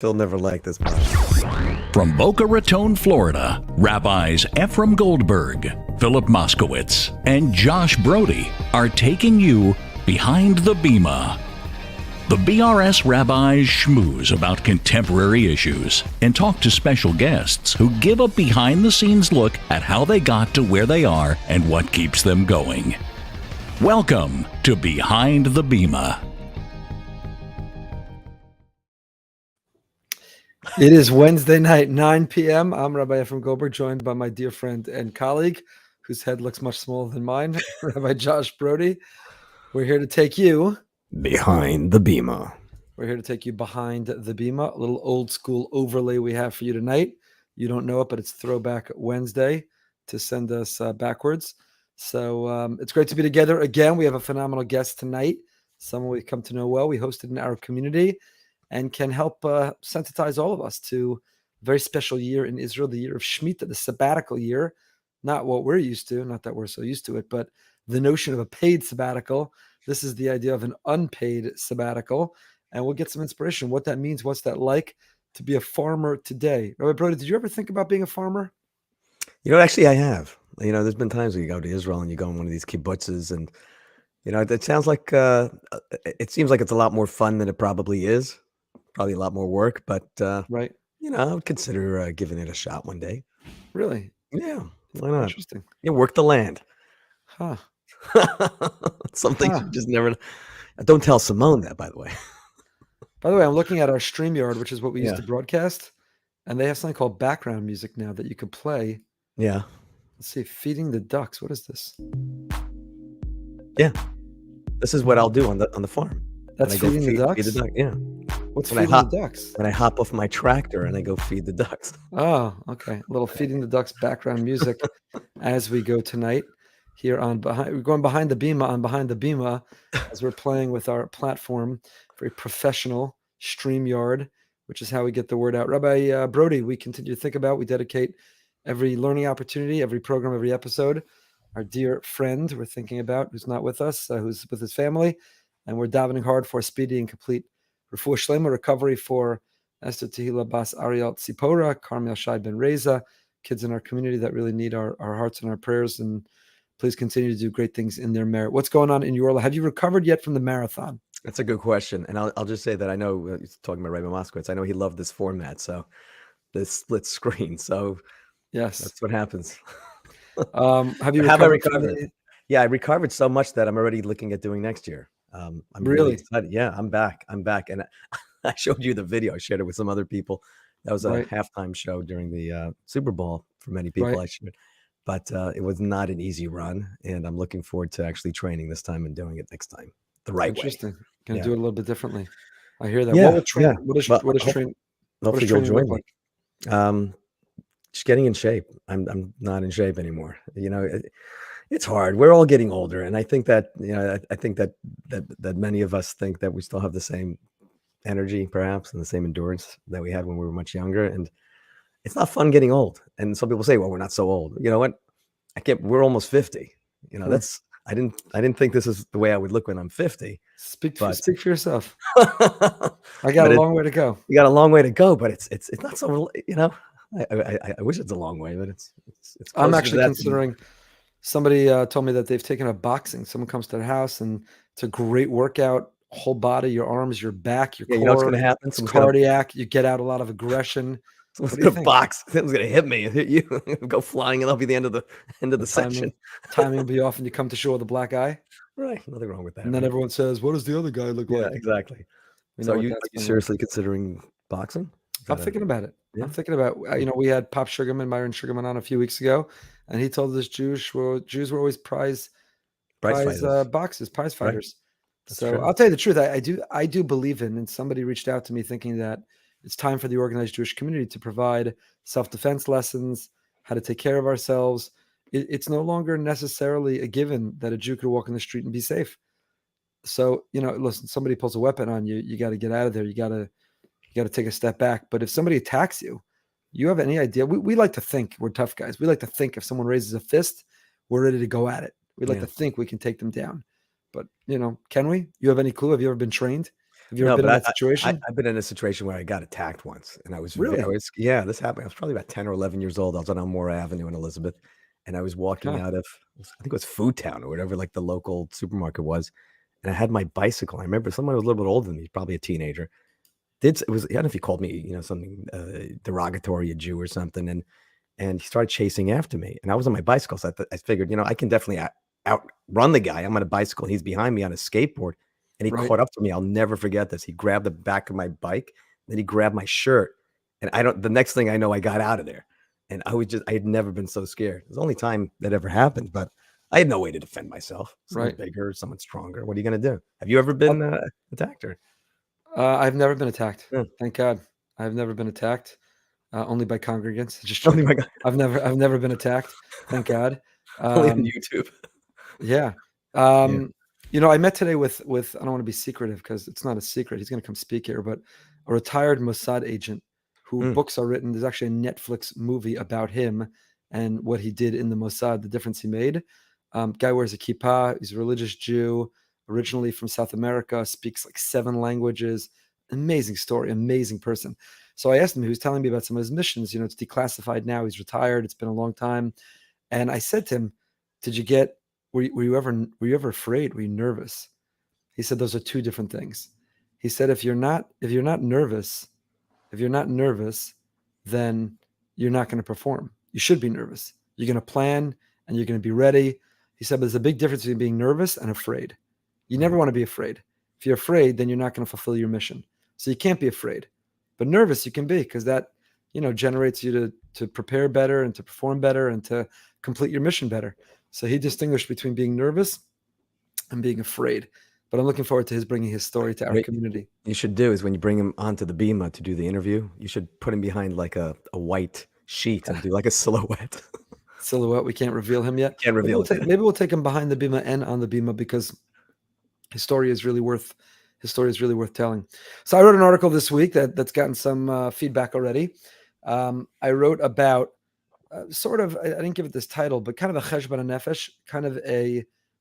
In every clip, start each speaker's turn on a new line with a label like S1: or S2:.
S1: They'll never like this much.
S2: From Boca Raton, Florida, Rabbis Efrem Goldberg, Philip Moskowitz, and Josh Broide are taking you behind the Bima. The BRS rabbis schmooze about contemporary issues and talk to special guests who give a behind-the-scenes look at how they got to where they are and what keeps them going. Welcome to Behind the Bima.
S3: It is Wednesday night, 9 p.m. I'm Rabbi Efrem Goldberg, joined by my dear friend and colleague, whose head looks much smaller than mine, Rabbi Josh Broide. We're here to take you
S1: behind the Bima.
S3: We're here to take you behind the Bima, a little old school overlay we have for you tonight. You don't know it, but it's Throwback Wednesday to send us backwards. So it's great to be together again. We have a phenomenal guest tonight, someone we've come to know well. We hosted in our community and can help sensitize all of us to a very special year in Israel, the year of Shmitah, the sabbatical year. Not what we're used to, not that we're so used to it, but the notion of a paid sabbatical. This is the idea of an unpaid sabbatical, and we'll get some inspiration. What that means, what's that like to be a farmer today? Rabbi Broide, did you ever think about being a farmer?
S1: Actually, I have. There's been times when you go to Israel and you go in one of these kibbutzes, and it sounds like it seems like it's a lot more fun than it probably is. Probably a lot more work, but
S3: right.
S1: I would consider giving it a shot one day.
S3: Really?
S1: Yeah, why not?
S3: Interesting.
S1: Work the land.
S3: Huh.
S1: Something you just never. Don't tell Simone that, by the way.
S3: By the way, I'm looking at our StreamYard, which is what we used to broadcast, and they have something called background music now that you could play.
S1: Yeah.
S3: Let's see, feeding the ducks. What is this?
S1: Yeah, this is what I'll do on the farm.
S3: That's feeding the ducks.
S1: Feed the duck. Yeah.
S3: What's feeding the ducks?
S1: When I hop off my tractor and I go feed the ducks.
S3: Oh, okay. A little feeding the ducks background music as we go tonight here on we're going behind the Bima on Behind the Bima as we're playing with our platform, very professional StreamYard, which is how we get the word out. Rabbi Broide, we continue to think about, we dedicate every learning opportunity, every program, every episode. Our dear friend we're thinking about, who's not with us, who's with his family, and we're davening hard for a speedy and complete refuah shlema, recovery for Esther Tehila Bas Ariel Tzipora, Carmel Shai Ben Reza, kids in our community that really need our hearts and our prayers, and please continue to do great things in their merit. What's going on in your life? Have you recovered yet from the marathon?
S1: That's a good question. And I'll just say that I know, talking about Rabbi Moskowitz, I know he loved this format, so this split screen. So
S3: yes,
S1: that's what happens.
S3: Have you
S1: Have I
S3: recovered?
S1: recovered? Yeah, I recovered so much that I'm already looking at doing next year. I'm
S3: really
S1: excited. Yeah, I'm back. And I showed you the video. I shared it with some other people. That was a halftime show during the Super Bowl for many people. I shared, but it was not an easy run, and I'm looking forward to actually training this time and doing it next time the right way.
S3: Interesting. Gonna do it a little bit differently. I hear that.
S1: Yeah,
S3: what does training look like?
S1: Just getting in shape. I'm not in shape anymore. It's hard. We're all getting older, and I think that I think that many of us think that we still have the same energy, perhaps, and the same endurance that we had when we were much younger. And it's not fun getting old. And some people say, "Well, we're not so old." You know what? We're almost 50. That's. I didn't think this is the way I would look when I'm 50.
S3: Speak for yourself. I got a long way to go.
S1: You got a long way to go, but it's not so. I wish it's a long way, but it's.
S3: I'm actually considering. Somebody told me that they've taken up boxing. Someone comes to their house, and it's a great workout. Whole body, your arms, your back, your core.
S1: You know what's going to happen?
S3: It's cardiac. You get out a lot of aggression.
S1: Someone's going to box. Someone's going to hit me and hit you. Go flying, and I'll be the end of the section.
S3: Timing will be off, and you come to shore with a black eye.
S1: Right. Nothing wrong with that.
S3: And then everyone says, "What does the other guy look like?"
S1: Yeah, exactly. So are you seriously considering boxing?
S3: I'm thinking about it. Yeah. I'm thinking about, we had Pop Sugarman, Myron Sugarman on a few weeks ago, and he told us Jews were always prize fighters. Right. So true. I'll tell you the truth. I do believe in, and somebody reached out to me thinking that it's time for the organized Jewish community to provide self-defense lessons, how to take care of ourselves. It's no longer necessarily a given that a Jew could walk in the street and be safe. So, listen, somebody pulls a weapon on you, you got to get out of there. You got to take a step back. But if somebody attacks you, you have any idea? We like to think we're tough guys. We like to think if someone raises a fist, we're ready to go at it. We like to think we can take them down. But, can we? You have any clue? Have you ever been trained? Have you ever
S1: No,
S3: been in
S1: but
S3: that situation?
S1: I've been in a situation where I got attacked once, and I was
S3: Really?
S1: yeah, this happened. I was probably about 10 or 11 years old. I was on Elmore Avenue in Elizabeth, and I was walking
S3: Huh.
S1: out of, I think it was Food Town or whatever, like the local supermarket was, and I had my bicycle. I remember someone who was a little bit older than me, probably a teenager. It was, I don't know if he called me, something derogatory, a Jew or something, and he started chasing after me, and I was on my bicycle, so I figured, I can definitely outrun the guy. I'm on a bicycle, and he's behind me on a skateboard, and he
S3: Right.
S1: caught up to me. I'll never forget this. He grabbed the back of my bike, then he grabbed my shirt, and the next thing I know, I got out of there, and I had never been so scared. It was the only time that ever happened, but I had no way to defend myself. Someone
S3: Right.
S1: bigger, someone stronger. What are you gonna do? Have you ever been attacked or?
S3: I've never been attacked.
S1: Yeah.
S3: Thank God. I've never been attacked. Only by congregants. Just
S1: Oh my
S3: joking.
S1: god!
S3: I've never been attacked. Thank God.
S1: Only on
S3: Um,
S1: YouTube.
S3: yeah.
S1: Yeah.
S3: I met today with I don't want to be secretive because it's not a secret. He's going to come speak here, but a retired Mossad agent who
S1: Mm,
S3: books are written. There's actually a Netflix movie about him and what he did in the Mossad, the difference he made. Guy wears a kippah. He's a religious Jew, originally from South America, speaks like 7 languages. Amazing story, amazing person. So I asked him, he was telling me about some of his missions. It's declassified now. He's retired. It's been a long time. And I said to him, did you get, were you ever afraid? Were you nervous? He said, those are 2 different things. He said, if you're not nervous, then you're not going to perform. You should be nervous. You're going to plan and you're going to be ready. He said, but there's a big difference between being nervous and afraid. You never
S1: right.
S3: want to be afraid. If you're afraid, then you're not going to fulfill your mission. So you can't be afraid. But nervous you can be, because that, generates you to prepare better and to perform better and to complete your mission better. So he distinguished between being nervous and being afraid. But I'm looking forward to his bringing his story to our
S1: What
S3: community.
S1: you should do is when you bring him onto the Bima to do the interview, you should put him behind like a white sheet and do like a silhouette.
S3: Silhouette, we can't reveal him yet.
S1: Can't reveal it.
S3: Maybe we'll take him behind the Bima and on the Bima, because his story is really worth telling. So I wrote an article this week that's gotten some feedback already. I wrote about sort of, I didn't give it this title, but kind of a cheshbon nefesh, kind of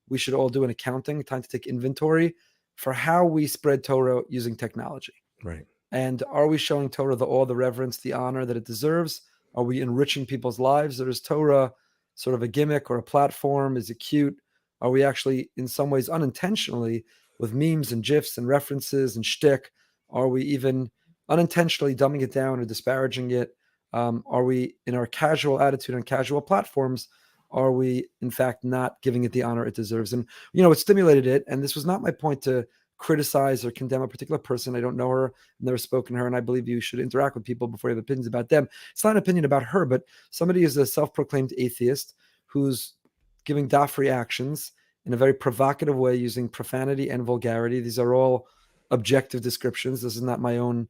S3: we should all do an accounting, time to take inventory for how we spread Torah using technology.
S1: Right.
S3: And are we showing Torah the awe, the reverence, the honor that it deserves? Are we enriching people's lives? Or is Torah sort of a gimmick or a platform? Is it cute? Are we actually, in some ways, unintentionally, with memes and GIFs and references and shtick, are we even unintentionally dumbing it down or disparaging it? Are we, in our casual attitude on casual platforms, are we, in fact, not giving it the honor it deserves? And, it stimulated it. And this was not my point to criticize or condemn a particular person. I don't know her, never spoken to her, and I believe you should interact with people before you have opinions about them. It's not an opinion about her, but somebody is a self-proclaimed atheist who's giving daf reactions in a very provocative way using profanity and vulgarity. These are all objective descriptions. This is not my own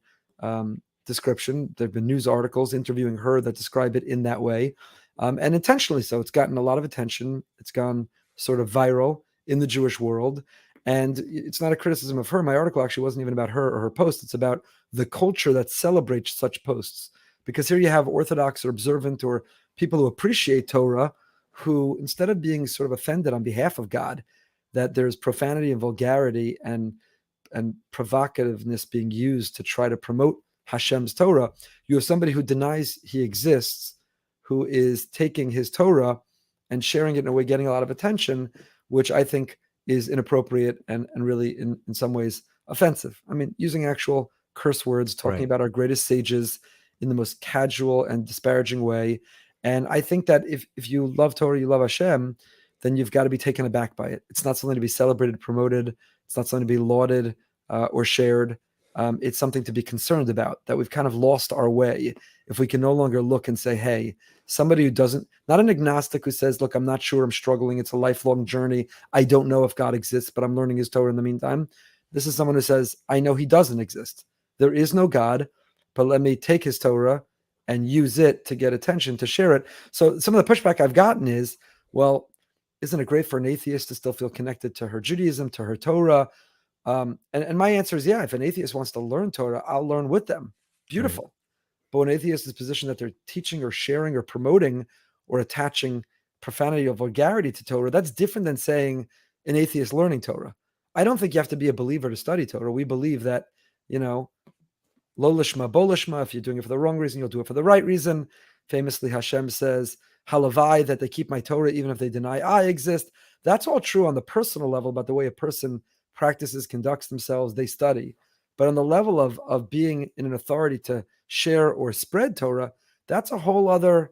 S3: description. There have been news articles interviewing her that describe it in that way, and intentionally so. It's gotten a lot of attention. It's gone sort of viral in the Jewish world. And it's not a criticism of her. My article actually wasn't even about her or her post. It's about the culture that celebrates such posts. Because here you have Orthodox or observant or people who appreciate Torah, who, instead of being sort of offended on behalf of God, that there's profanity and vulgarity and provocativeness being used to try to promote Hashem's Torah, you have somebody who denies he exists, who is taking his Torah and sharing it in a way, getting a lot of attention, which I think is inappropriate and really in some ways offensive. I mean, using actual curse words, talking
S1: Right.
S3: about our greatest sages in the most casual and disparaging way. And I think that if you love Torah, you love Hashem, then you've got to be taken aback by it. It's not something to be celebrated, promoted. It's not something to be lauded or shared. It's something to be concerned about, that we've kind of lost our way. If we can no longer look and say, hey, somebody who doesn't, not an agnostic who says, look, I'm not sure, I'm struggling, it's a lifelong journey, I don't know if God exists, but I'm learning his Torah in the meantime. This is someone who says, I know he doesn't exist. There is no God, but let me take his Torah and use it to get attention, to share it. So some of the pushback I've gotten is, well, isn't it great for an atheist to still feel connected to her Judaism, to her Torah? And my answer is, yeah, if an atheist wants to learn Torah, I'll learn with them. Beautiful. Right. But when an atheist is positioned that they're teaching or sharing or promoting or attaching profanity or vulgarity to Torah, that's different than saying an atheist learning Torah. I don't think you have to be a believer to study Torah. We believe that, lo lishma, bo lishma. If you're doing it for the wrong reason, you'll do it for the right reason. Famously, Hashem says, halavai, that they keep my Torah even if they deny I exist. That's all true on the personal level about the way a person practices, conducts themselves, they study. But on the level of being in an authority to share or spread Torah, that's a whole other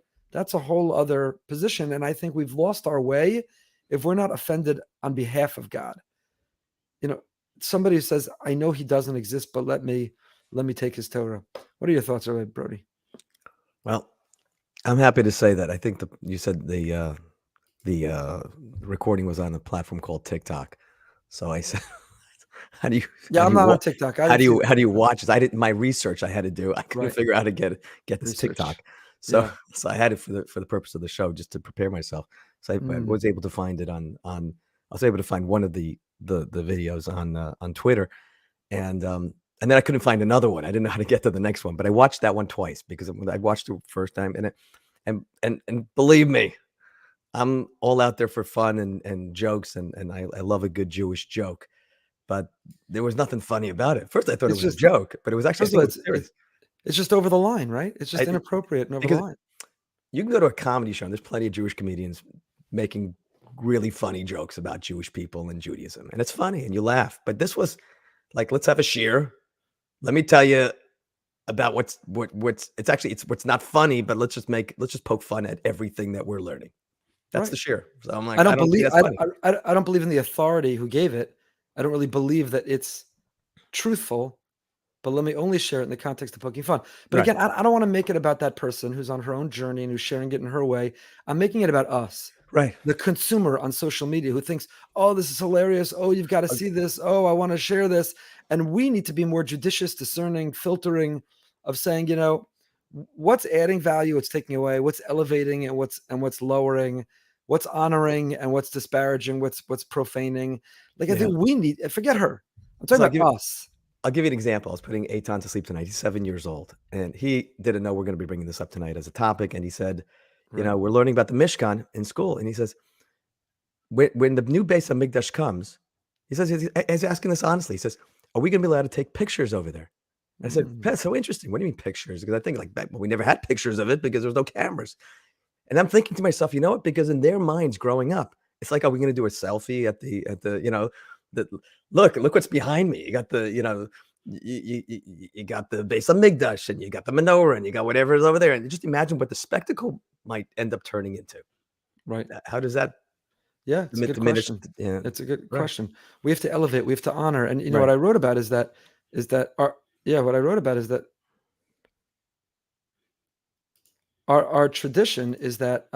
S3: position. And I think we've lost our way if we're not offended on behalf of God. Somebody who says, I know he doesn't exist, but let me take his Torah. What are your thoughts, Rabbi Broide?
S1: Well, I'm happy to say that I think you said the recording was on a platform called TikTok. So I said, how do you?
S3: Yeah, I'm not on TikTok.
S1: How do you watch this? I did my research. I had to do. I couldn't figure out how to get this
S3: Research.
S1: TikTok. So I had it for the purpose of the show, just to prepare myself. So I was able to find it on. I was able to find one of the videos on Twitter, and then I couldn't find another one. I didn't know how to get to the next one, but I watched that one twice because I watched it first time, and believe me, I'm all out there for fun and jokes, and I love a good Jewish joke, but there was nothing funny about it. First, I thought it was a joke, but it was actually serious.
S3: It's just over the line, right? It's just inappropriate and over the line.
S1: You can go to a comedy show, and there's plenty of Jewish comedians making really funny jokes about Jewish people and Judaism, and it's funny, and you laugh. But this was like, let's have a shiur. Let me tell you about what's what's not funny, but let's just poke fun at everything that we're learning. That's the shiur. So I'm like, I don't believe
S3: in the authority who gave it. I don't really believe that it's truthful, but let me only share it in the context of poking fun. But again, I don't want to make it about that person who's on her own journey and who's sharing it in her way. I'm making it about us.
S1: Right.
S3: The consumer on social media who thinks, oh, this is hilarious. Oh, you've got to see this. Oh, I want to share this. And we need to be more judicious, discerning, filtering of saying, what's adding value, what's taking away, what's elevating and what's lowering, what's honoring and what's disparaging, what's profaning. Like, I think we need, forget her. I'm talking about us.
S1: I'll give you an example. I was putting Eitan to sleep tonight. He's 7 years old, and he didn't know we're going to be bringing this up tonight as a topic. And he said, we're learning about the Mishkan in school. And he says, when the new Beis HaMikdash comes, he says, he's asking us honestly. He says, are we going to be allowed to take pictures over there? And I said, that's so interesting. What do you mean pictures? Because I think we never had pictures of it because there was no cameras. And I'm thinking to myself, you know what? Because in their minds growing up, it's like, are we going to do a selfie at the look what's behind me. You got the, you got the Beis HaMikdash, and you got the menorah, and you got whatever is over there. And just imagine what the spectacle might end up turning into.
S3: Right.
S1: How does that?
S3: Yeah, it's a good question. Yeah. It's a good question. We have to elevate. We have to honor. And what I wrote about is that our tradition is that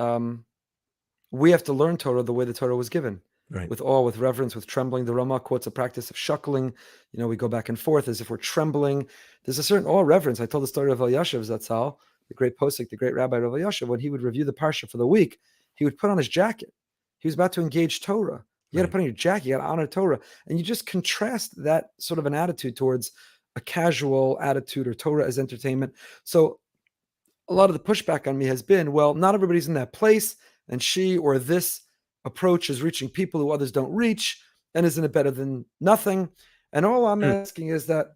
S3: we have to learn Torah the way the Torah was given.
S1: Right.
S3: With awe, with reverence, with trembling. The Rama quotes a practice of shuckling. We go back and forth as if we're trembling. There's a certain awe, reverence. I told the story of Elyashiv Zatzal, the great posek, the great rabbi of Elyashiv. When he would review the parsha for the week, he would put on his jacket. He was about to engage Torah. You got to put on your jacket. You got to honor Torah. And you just contrast that sort of an attitude towards a casual attitude or Torah as entertainment. So a lot of the pushback on me has been, well, not everybody's in that place, and she or this approach is reaching people who others don't reach, and isn't it better than nothing? And all I'm asking is that,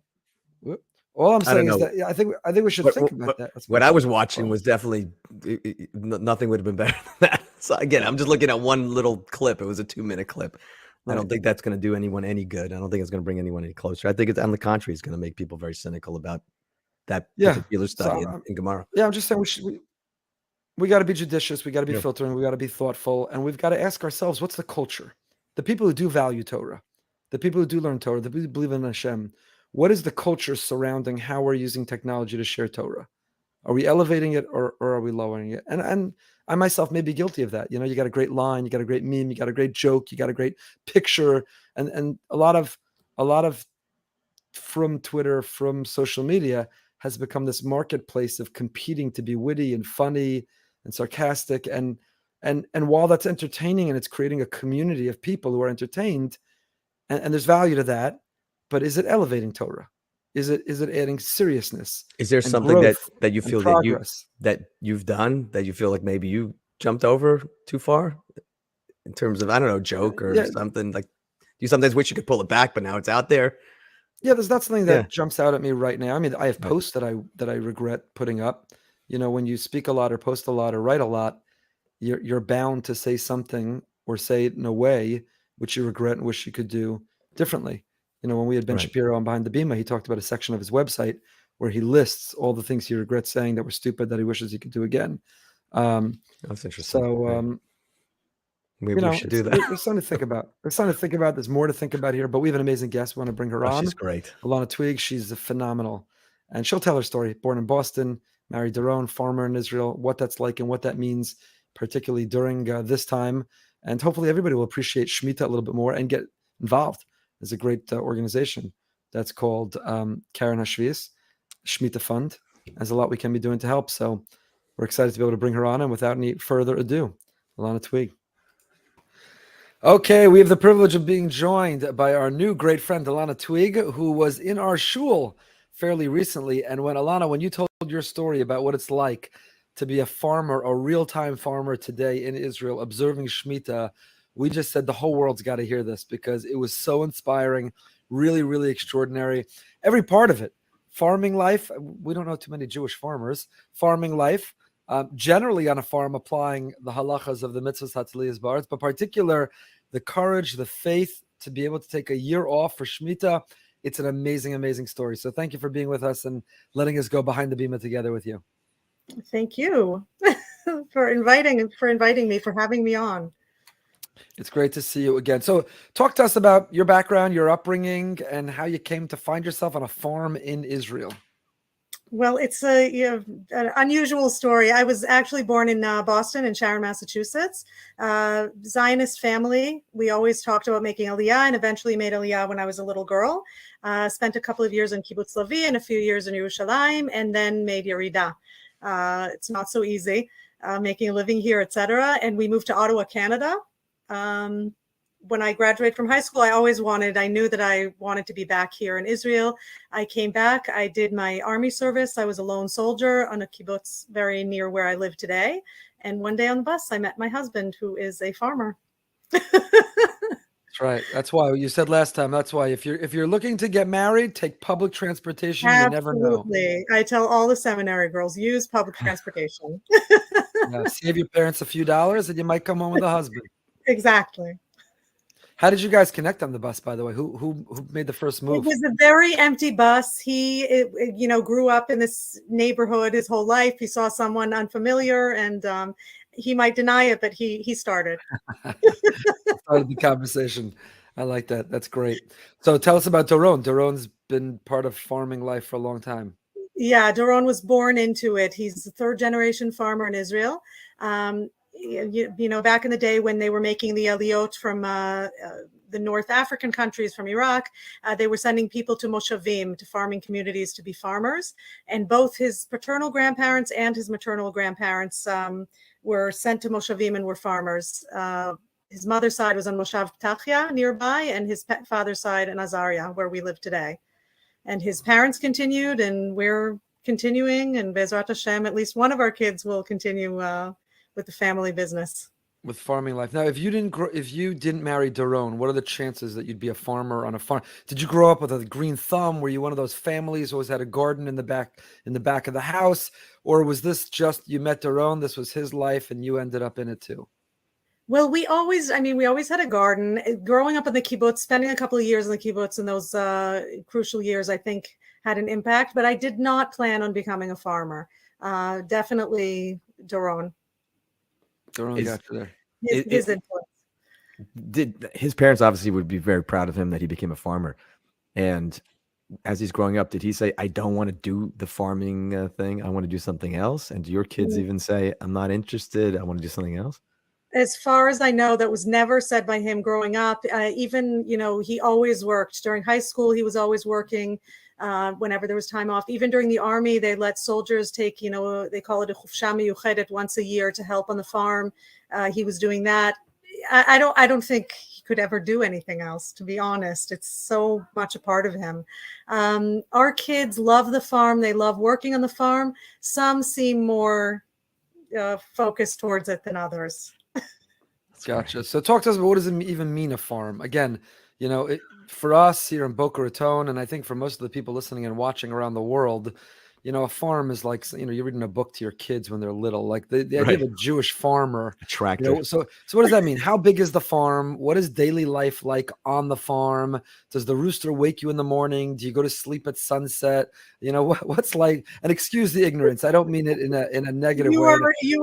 S3: all I'm saying is that I think we should think about that.
S1: What I was watching was definitely nothing would have been better than that. So again, I'm just looking at one little clip. It was a 2-minute clip. I don't think that's going to do anyone any good. I don't think it's going to bring anyone any closer. I think it's, on the contrary, it's going to make people very cynical about that particular study in Gemara.
S3: Yeah, I'm just saying we got to be judicious. We got to be filtering. We got to be thoughtful. And we've got to ask ourselves, what's the culture? The people who do value Torah, the people who do learn Torah, the people who believe in Hashem, what is the culture surrounding how we're using technology to share Torah? Are we elevating it or are we lowering it? And I myself may be guilty of that. You got a great line, you got a great meme, you got a great joke, you got a great picture. And a lot of from Twitter, from social media has become this marketplace of competing to be witty and funny and sarcastic. And while that's entertaining and it's creating a community of people who are entertained, and there's value to that, but is it elevating Torah? Is it adding seriousness?
S1: Is there something that you feel that you've done that you feel like maybe you jumped over too far in terms of, I don't know, joke or something like? you sometimes wish you could pull it back, but now it's out there.
S3: Yeah, there's not something that
S1: Yeah.
S3: jumps out at me right now. I mean, I have
S1: Right.
S3: posts that I regret putting up. When you speak a lot or post a lot or write a lot, you're bound to say something or say it in a way which you regret and wish you could do differently. When we had Ben
S1: Right.
S3: Shapiro on Behind the Bima, he talked about a section of his website where he lists all the things he regrets saying that were stupid that he wishes he could do again.
S1: That's interesting.
S3: So,
S1: Right. We should do that.
S3: There's something to think about. There's more to think about here, but we have an amazing guest. We want to bring her
S1: Oh,
S3: on.
S1: she's great.
S3: Ilana Toweg. She's phenomenal. And she'll tell her story. Born in Boston, married Daron, farmer in Israel, what that's like and what that means, particularly during this time. And hopefully everybody will appreciate Shmitah a little bit more and get involved. There's a great organization that's called Karen Hashvius, Shmitah Fund. There's a lot we can be doing to help. So we're excited to be able to bring her on. And without any further ado, Ilana Toweg. Okay, we have the privilege of being joined by our new great friend, Ilana Toweg, who was in our shul fairly recently. And when you told your story about what it's like to be a farmer, a real-time farmer today in Israel, observing Shmitah, we just said the whole world's got to hear this because it was so inspiring, really, really extraordinary. Every part of it, farming life. We don't know too many Jewish farmers. Farming life, generally on a farm, applying the halachas of the mitzvahs hatziliyas ba'aretz, but particular the courage, the faith to be able to take a year off for Shmitah. It's an amazing, amazing story. So thank you for being with us and letting us go behind the Bima together with you.
S4: Thank you for inviting me, for having me on.
S3: It's great to see you again. So talk to us about your background, your upbringing, and how you came to find yourself on a farm in Israel.
S4: Well, it's an unusual story. I was actually born in Boston, in Sharon, Massachusetts. Zionist family. We always talked about making Aliyah, and eventually made Aliyah when I was a little girl. Spent a couple of years in Kibbutz Levi and a few years in Yerushalayim, and then made Yerida. It's not so easy making a living here, etc. And we moved to Ottawa, Canada. When I graduated from high school, I knew that I wanted to be back here in Israel. I came back. I did my army service. I was a lone soldier on a kibbutz very near where I live today. And one day on the bus, I met my husband, who is a farmer.
S3: That's right. That's why you said last time. That's why if you're looking to get married, take public transportation.
S4: Absolutely.
S3: You never know.
S4: I tell all the seminary girls, use public transportation.
S3: Yeah, save your parents a few dollars, and you might come home with a husband.
S4: Exactly.
S3: How did you guys connect on the bus, by the way? Who made the first move?
S4: It was a very empty bus. He grew up in this neighborhood his whole life. He saw someone unfamiliar, and he might deny it, but he started.
S3: Started the conversation. I like that. That's great. So tell us about Daron. Daron's been part of farming life for a long time.
S4: Yeah, Daron was born into it. He's a third-generation farmer in Israel. Back in the day when they were making the aliyot from the North African countries, from Iraq, they were sending people to moshavim, to farming communities, to be farmers. And both his paternal grandparents and his maternal grandparents were sent to moshavim and were farmers. His mother's side was on Moshav Tachya nearby, and his father's side in Azaria, where we live today. And his parents continued, and we're continuing. And Bezrat Hashem, at least one of our kids will continue with the family business,
S3: with farming life. Now, if you didn't marry Daron, what are the chances that you'd be a farmer on a farm? Did you grow up with a green thumb? Were you one of those families who always had a garden in the back of the house, or was this just you met Daron, this was his life, and you ended up in it too?
S4: Well, we always had a garden. Growing up in the kibbutz, spending a couple of years in the kibbutz in those crucial years, I think had an impact. But I did not plan on becoming a farmer. Definitely Daron.
S3: Daron got you there.
S4: His influence.
S1: His parents obviously would be very proud of him that he became a farmer. And as he's growing up, did he say, I don't want to do the farming thing. I want to do something else? And do your kids even say, I'm not interested, I want to do something else?
S4: As far as I know, that was never said by him growing up. Even, he always worked. During high school, he was always working whenever there was time off. Even during the army, they let soldiers take, they call it a chufsha miyuchedet once a year to help on the farm. He was doing that. I don't think he could ever do anything else, to be honest. It's so much a part of him. Our kids love the farm. They love working on the farm. Some seem more focused towards it than others.
S3: Gotcha. So talk to us about what does it even mean, a farm? Again, For us here in Boca Raton, and I think for most of the people listening and watching around the world, a farm is like, you're reading a book to your kids when they're little, like the idea
S1: Right.
S3: of a Jewish farmer.
S1: A tractor.
S3: So what does that mean? How big is the farm? What is daily life like on the farm? Does the rooster wake you in the morning? Do you go to sleep at sunset? What's like, and excuse the ignorance, I don't mean it in a negative way.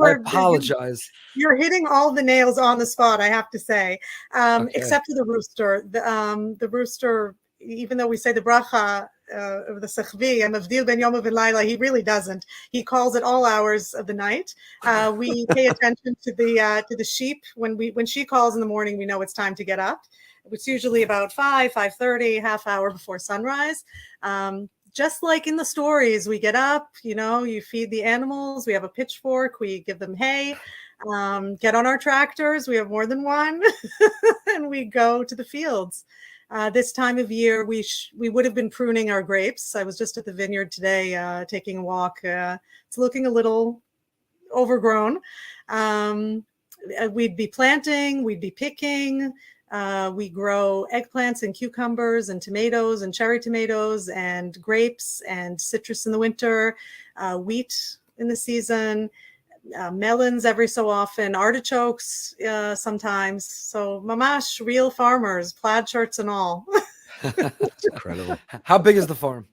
S3: I apologize.
S4: You're hitting all the nails on the spot, I have to say,
S3: Okay.
S4: except for the rooster. The rooster, even though we say the bracha of the Sechvi, and Mavdil ben Yom ben Laila, he really doesn't. He calls at all hours of the night. We pay attention to the sheep. When she calls in the morning, we know it's time to get up. It's usually about 5:30, half hour before sunrise. Just like in the stories, we get up, you feed the animals, we have a pitchfork, we give them hay, get on our tractors, we have more than one, and we go to the fields. This time of year, we would have been pruning our grapes. I was just at the vineyard today, taking a walk. It's looking a little overgrown. We'd be planting, we'd be picking. We grow eggplants and cucumbers and tomatoes and cherry tomatoes and grapes and citrus in the winter, wheat in the season, melons every so often, artichokes sometimes. So mamash, real farmers, plaid shirts and all.
S1: It's incredible.
S3: How big is the farm?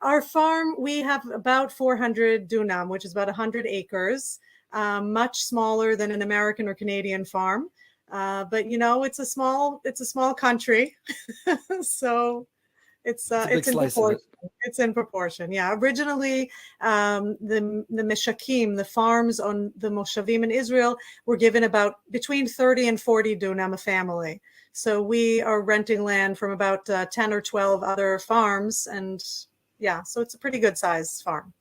S4: Our farm, we have about 400 dunam, which is about 100 acres, much smaller than an American or Canadian farm. But it's a small country, so it's in proportion. It's in proportion. Yeah. Originally, the Meshakim, the farms on the Moshavim in Israel, were given about between 30 and 40 dunam a family. So we are renting land from about 10 or 12 other farms, and so it's a pretty good size farm.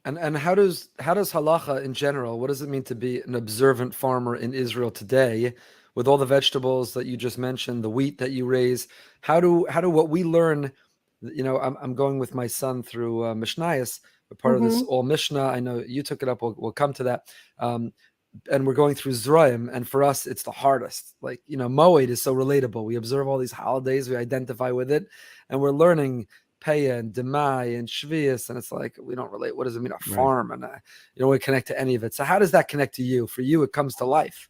S3: And how does halacha in general, what does it mean to be an observant farmer in Israel today, with all the vegetables that you just mentioned, the wheat that you raise? How do what we learn? I'm going with my son through Mishnayos, part of this all Mishnah. I know you took it up. We'll come to that. And we're going through Zraim, and for us, it's the hardest. Like, Moed is so relatable. We observe all these holidays, we identify with it, and we're learning Peya and Demai and Shvius, and it's like, we don't relate. What does it mean, a farm? And you don't really connect to any of it. So how does that connect to you? For you, it comes to life.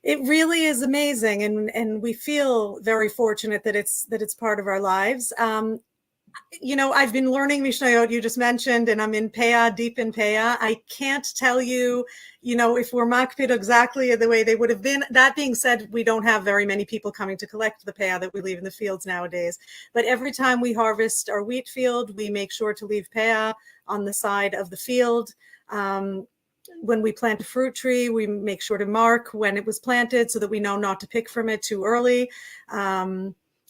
S4: It really is amazing, and we feel very fortunate that it's part of our lives. I've been learning Mishnayot, you just mentioned, and I'm in Peah, deep in Peah. I can't tell you, if we're makpid exactly the way they would have been. That being said, we don't have very many people coming to collect the Peah that we leave in the fields nowadays. But every time we harvest our wheat field, we make sure to leave Peah on the side of the field. When we plant a fruit tree, we make sure to mark when it was planted so that we know not to pick from it too early.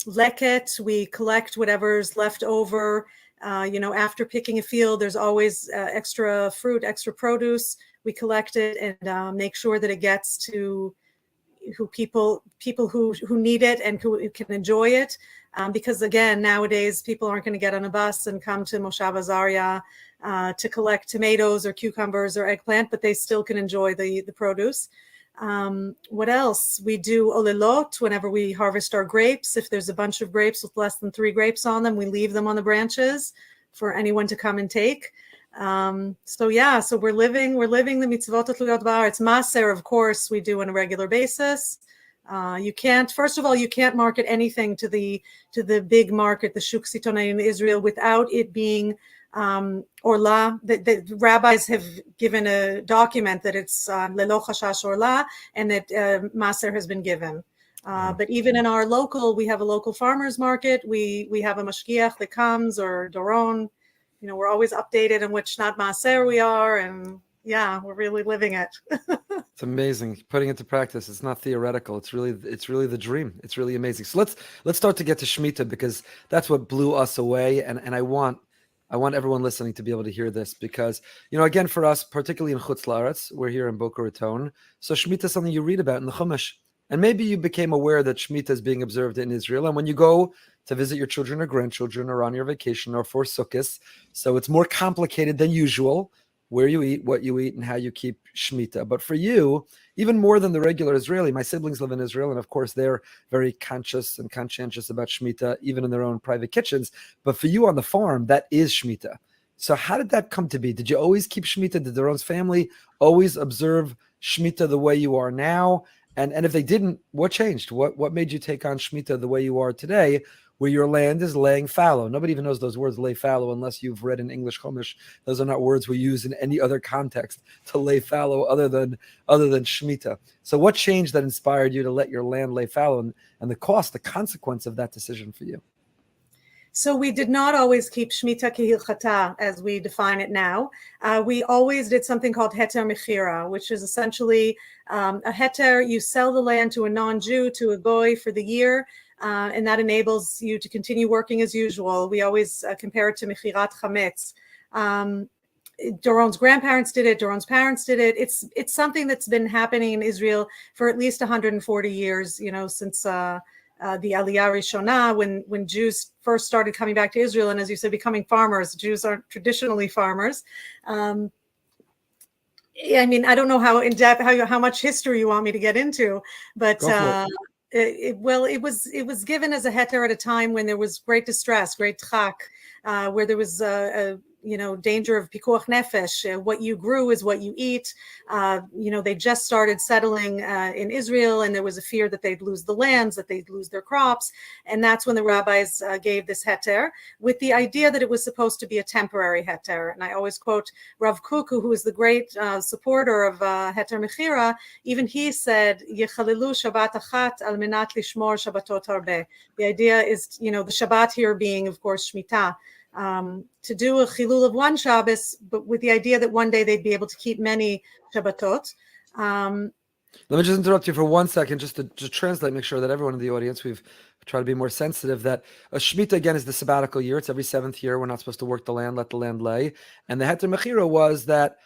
S4: Leket, we collect whatever's left over. After picking a field, there's always extra fruit, extra produce. We collect it and make sure that it gets to people who need it and who can enjoy it. Because again, nowadays people aren't going to get on a bus and come to Moshav Azaria to collect tomatoes or cucumbers or eggplant, but they still can enjoy the produce. What else? We do olelot whenever we harvest our grapes. If there's a bunch of grapes with less than 3 grapes on them, we leave them on the branches for anyone to come and take. So we're living the mitzvot atluyot ba'aretz. Maser, of course, we do on a regular basis. You can't market anything to the big market, the shuk sitonai in Israel, without it being orla. The rabbis have given a document that it's lelo chashash orla, and that maser has been given. But even in our we have a local farmers market. We have a mashgiach that comes, or doron. We're always updated on which not maser we are, and we're really living it.
S3: It's amazing, putting it to practice. It's not theoretical. It's really the dream. It's really amazing. So let's start to get to Shmitah, because that's what blew us away, and I want everyone listening to be able to hear this, because, again, for us, particularly in Chutz La'aretz, we're here in Boca Raton. So Shmitah is something you read about in the Chumash. And maybe you became aware that Shmitah is being observed in Israel. And when you go to visit your children or grandchildren, or on your vacation, or for Sukkot, so it's more complicated than usual. where you eat, what you eat, and how you keep Shmitah. But for you, even more than the regular Israeli, my siblings live in Israel, and of course they're very conscious and conscientious about Shmitah, even in their own private kitchens. But for you on the farm, that is Shmitah. So how did that come to be? Did you always keep Shmitah? Did Doron's family always observe Shmitah the way you are now? And if they didn't, what changed? What made you take on Shmitah the way you are today, where your land is laying fallow? Nobody even knows those words, lay fallow, unless you've read in English Chumash. Those are not words we use in any other context to lay fallow other than Shmitah. So what changed that inspired you to let your land lay fallow, and the consequence of that decision for you?
S4: So we did not always keep Shmitah kehilchata as we define it now. We always did something called heter mechira, which is essentially a heter. You sell the land to a non-Jew, to a goy for the year, and that enables you to continue working as usual. We always compare it to mechirat chametz. Doron's grandparents did it. Doron's parents did it. It's something that's been happening in Israel for at least 140 years. Since the Aliyah Rishonah, when Jews first started coming back to Israel, and as you said, becoming farmers. Jews aren't traditionally farmers. I don't know how in depth, how much history you want me to get into, but it was given as a heter at a time when there was great distress, great chak, where there was danger of pikuach nefesh. What you grew is what you eat. They just started settling in Israel, and there was a fear that they'd lose the lands, that they'd lose their crops. And that's when the rabbis gave this heter, with the idea that it was supposed to be a temporary heter. And I always quote Rav Kuku, who is the great supporter of heter mechira. Even he said, "Yechalilu Shabbat achat al menat lishmor Shabbatot harbe." The idea is, the Shabbat here being, of course, Shmitah. To do a chilul of one Shabbos, but with the idea that one day they'd be able to keep many Shabbatot.
S3: Let me just interrupt you for 1 second, just to translate, make sure that everyone in the audience, we've tried to be more sensitive, that a Shmitah, again, is the sabbatical year. It's every 7th year. We're not supposed to work the land, let the land lay. And the heter mechira was that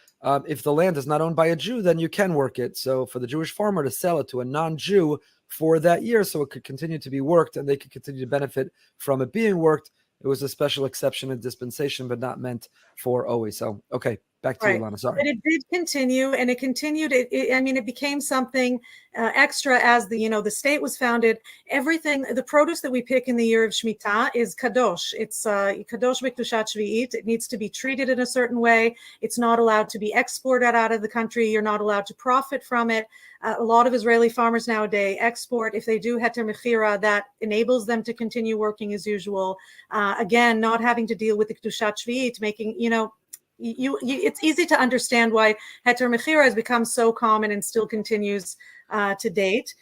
S3: if the land is not owned by a Jew, then you can work it. So for the Jewish farmer to sell it to a non-Jew for that year, so it could continue to be worked and they could continue to benefit from it being worked, it was a special exception and dispensation, but not meant for always. So, okay, back to you, Ilana. Sorry.
S4: But it did continue, and it continued. It became something extra as the state was founded. Everything, the produce that we pick in the year of Shemitah is kadosh. It's kadosh b'kedushat shvi'it. It needs to be treated in a certain way. It's not allowed to be exported out of the country. You're not allowed to profit from it. A lot of Israeli farmers nowadays export. If they do heter mechira, that enables them to continue working as usual. Again, not having to deal with the kedushat shvi'it, making it's easy to understand why heter mechira has become so common and still continues to date.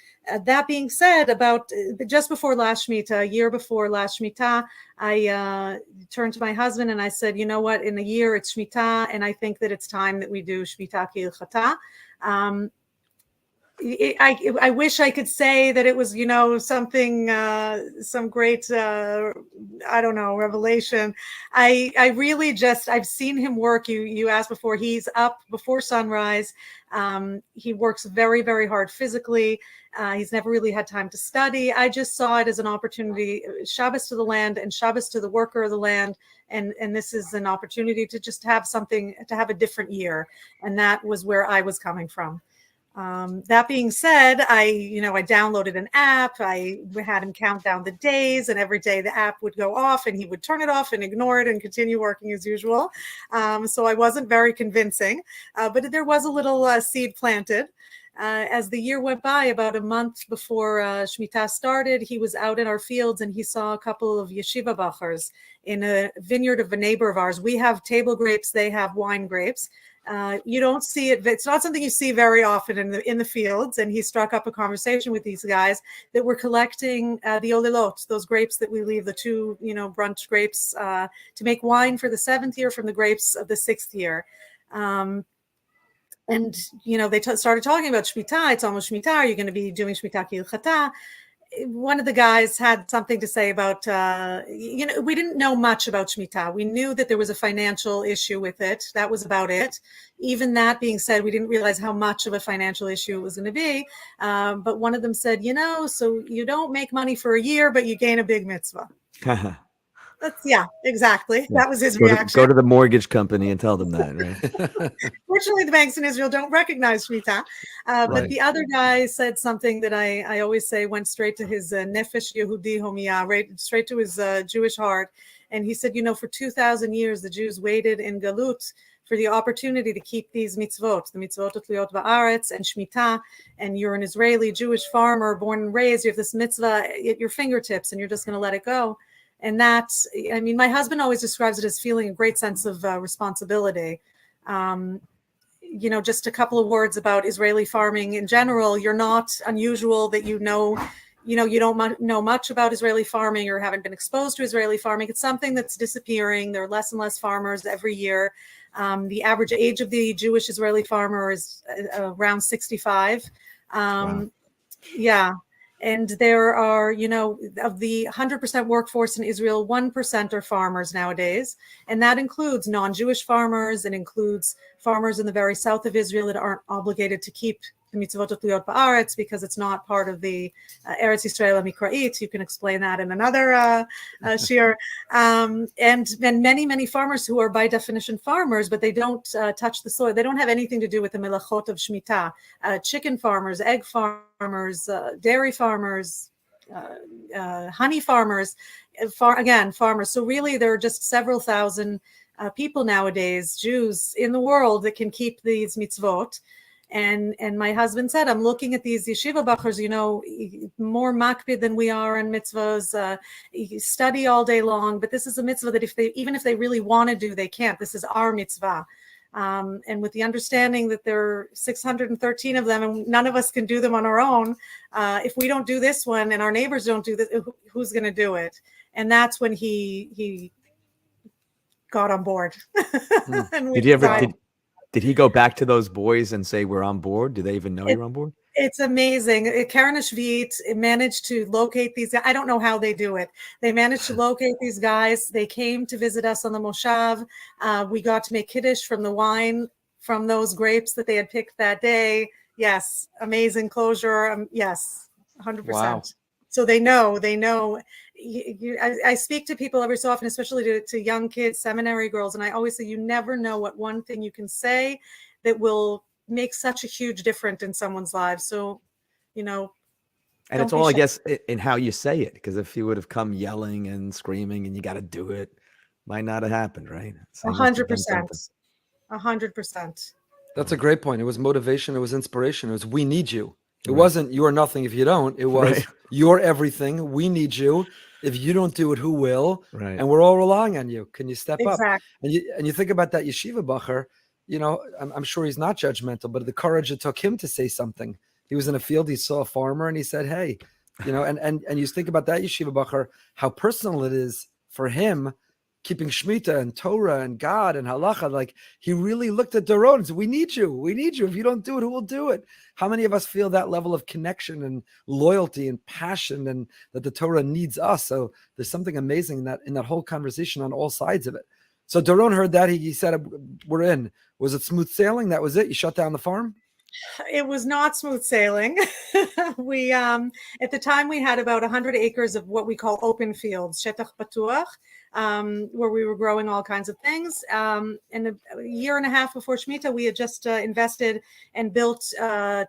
S4: That being said, about just before last Shmitah, a year before last Shmitah, I turned to my husband and I said, you know what, in a year it's Shmitah, and I think that it's time that we do Shmitah kehilchata. I wish I could say that it was, something, some great, revelation. I really I've seen him work. You asked before, he's up before sunrise. He works very, very hard physically. He's never really had time to study. I just saw it as an opportunity, Shabbos to the land and Shabbos to the worker of the land. And this is an opportunity to just have something, to have a different year. And that was where I was coming from. That being said, I downloaded an app. I had him count down the days, and every day the app would go off and he would turn it off and ignore it and continue working as usual. So I wasn't very convincing, but there was a little seed planted. As the year went by, about a month before Shemitah started, he was out in our fields and he saw a couple of yeshiva bachers in a vineyard of a neighbor of ours. We have table grapes, they have wine grapes. You don't see it. It's not something you see very often in the fields. And he struck up a conversation with these guys that were collecting the olilot, those grapes that we leave, the two, brunch grapes, to make wine for the 7th year from the grapes of the 6th year. And they started talking about Shmitah. It's almost Shmitah. Are you going to be doing Shmitah kehilchata? One of the guys had something to say about, we didn't know much about Shmitah. We knew that there was a financial issue with it. That was about it. Even that being said, we didn't realize how much of a financial issue it was going to be. But one of them said, so you don't make money for a year, but you gain a big mitzvah. Yeah, exactly.
S1: Yeah.
S4: That was his
S1: Go
S4: reaction.
S1: to the mortgage company and tell them that, right?
S4: Fortunately, the banks in Israel don't recognize Shmitah. But
S3: Right.
S4: the other guy said something that I always say went straight to his nefesh Yehudi homiyah, right, straight to his Jewish heart. And he said, for 2,000 years, the Jews waited in Galut for the opportunity to keep these mitzvot, the mitzvot utliyot ba'aretz and Shmitah, and you're an Israeli Jewish farmer born and raised, you have this mitzvah at your fingertips, and you're just going to let it go. And that's, my husband always describes it as feeling a great sense of responsibility. Just a couple of words about Israeli farming in general. You're not unusual that you don't know much about Israeli farming or haven't been exposed to Israeli farming. It's something that's disappearing. There are less and less farmers every year. The average age of the Jewish Israeli farmer is around 65.
S1: Wow.
S4: Yeah. And there are, of the 100% workforce in Israel, 1% are farmers nowadays. And that includes non-Jewish farmers. It includes farmers in the very south of Israel that aren't obligated to keep the mitzvot utliyot ba'aretz because it's not part of the Eretz Yisrael Mikra'it. You can explain that in another shir. And many, many farmers who are by definition farmers, but they don't touch the soil. They don't have anything to do with the melachot of Shmitah. Chicken farmers, egg farmers, dairy farmers, honey farmers, farmers. So really, there are just several thousand people nowadays, Jews in the world, that can keep these mitzvot. And my husband said, I'm looking at these yeshiva bachers, more makpid than we are in mitzvahs, study all day long, but this is a mitzvah that even if they really want to do, they can't. This is our mitzvah. And with the understanding that there are 613 of them and none of us can do them on our own, if we don't do this one and our neighbors don't do this, who's going to do it? And that's when he got on board. And
S1: Did he go back to those boys and say, we're on board? Do they even know you're on board?
S4: It's amazing. Karen Shvit managed to locate these guys. I don't know how they do it. They managed to locate these guys. They came to visit us on the Moshav. We got to make Kiddush from the wine from those grapes that they had picked that day. Yes. Amazing closure. Yes. 100%.
S3: Wow.
S4: So they know. I speak to people every so often, especially to young kids, seminary girls, and I always say, you never know what one thing you can say that will make such a huge difference in someone's lives. So,
S1: and it's all, I guess, in how you say it, because if you would have come yelling and screaming and you got to do it, might not have happened, right?
S4: 100%. 100%.
S3: That's a great point. It was motivation. It was inspiration. It was, we need you. It wasn't you're nothing if you don't. It was you're everything. We need you. If you don't do it, who will?
S1: Right.
S3: And we're all relying on you. Can you step up?
S4: Exactly.
S3: And you think about that yeshiva bacher, I'm sure he's not judgmental, but the courage it took him to say something. He was in a field, he saw a farmer and he said, hey, and you think about that yeshiva bacher, how personal it is for him keeping Shmitah and Torah and God and halacha. Like, he really looked at Doron and said, we need you. We need you. If you don't do it, who will do it? How many of us feel that level of connection and loyalty and passion, and that the Torah needs us? So there's something amazing in that whole conversation on all sides of it. So Doron heard that. He said, we're in. Was it smooth sailing? That was it? You shut down the farm?
S4: It was not smooth sailing. We, at the time, we had about 100 acres of what we call open fields, shetach patuach, where we were growing all kinds of things. And a year and a half before Shmitah, we had just invested and built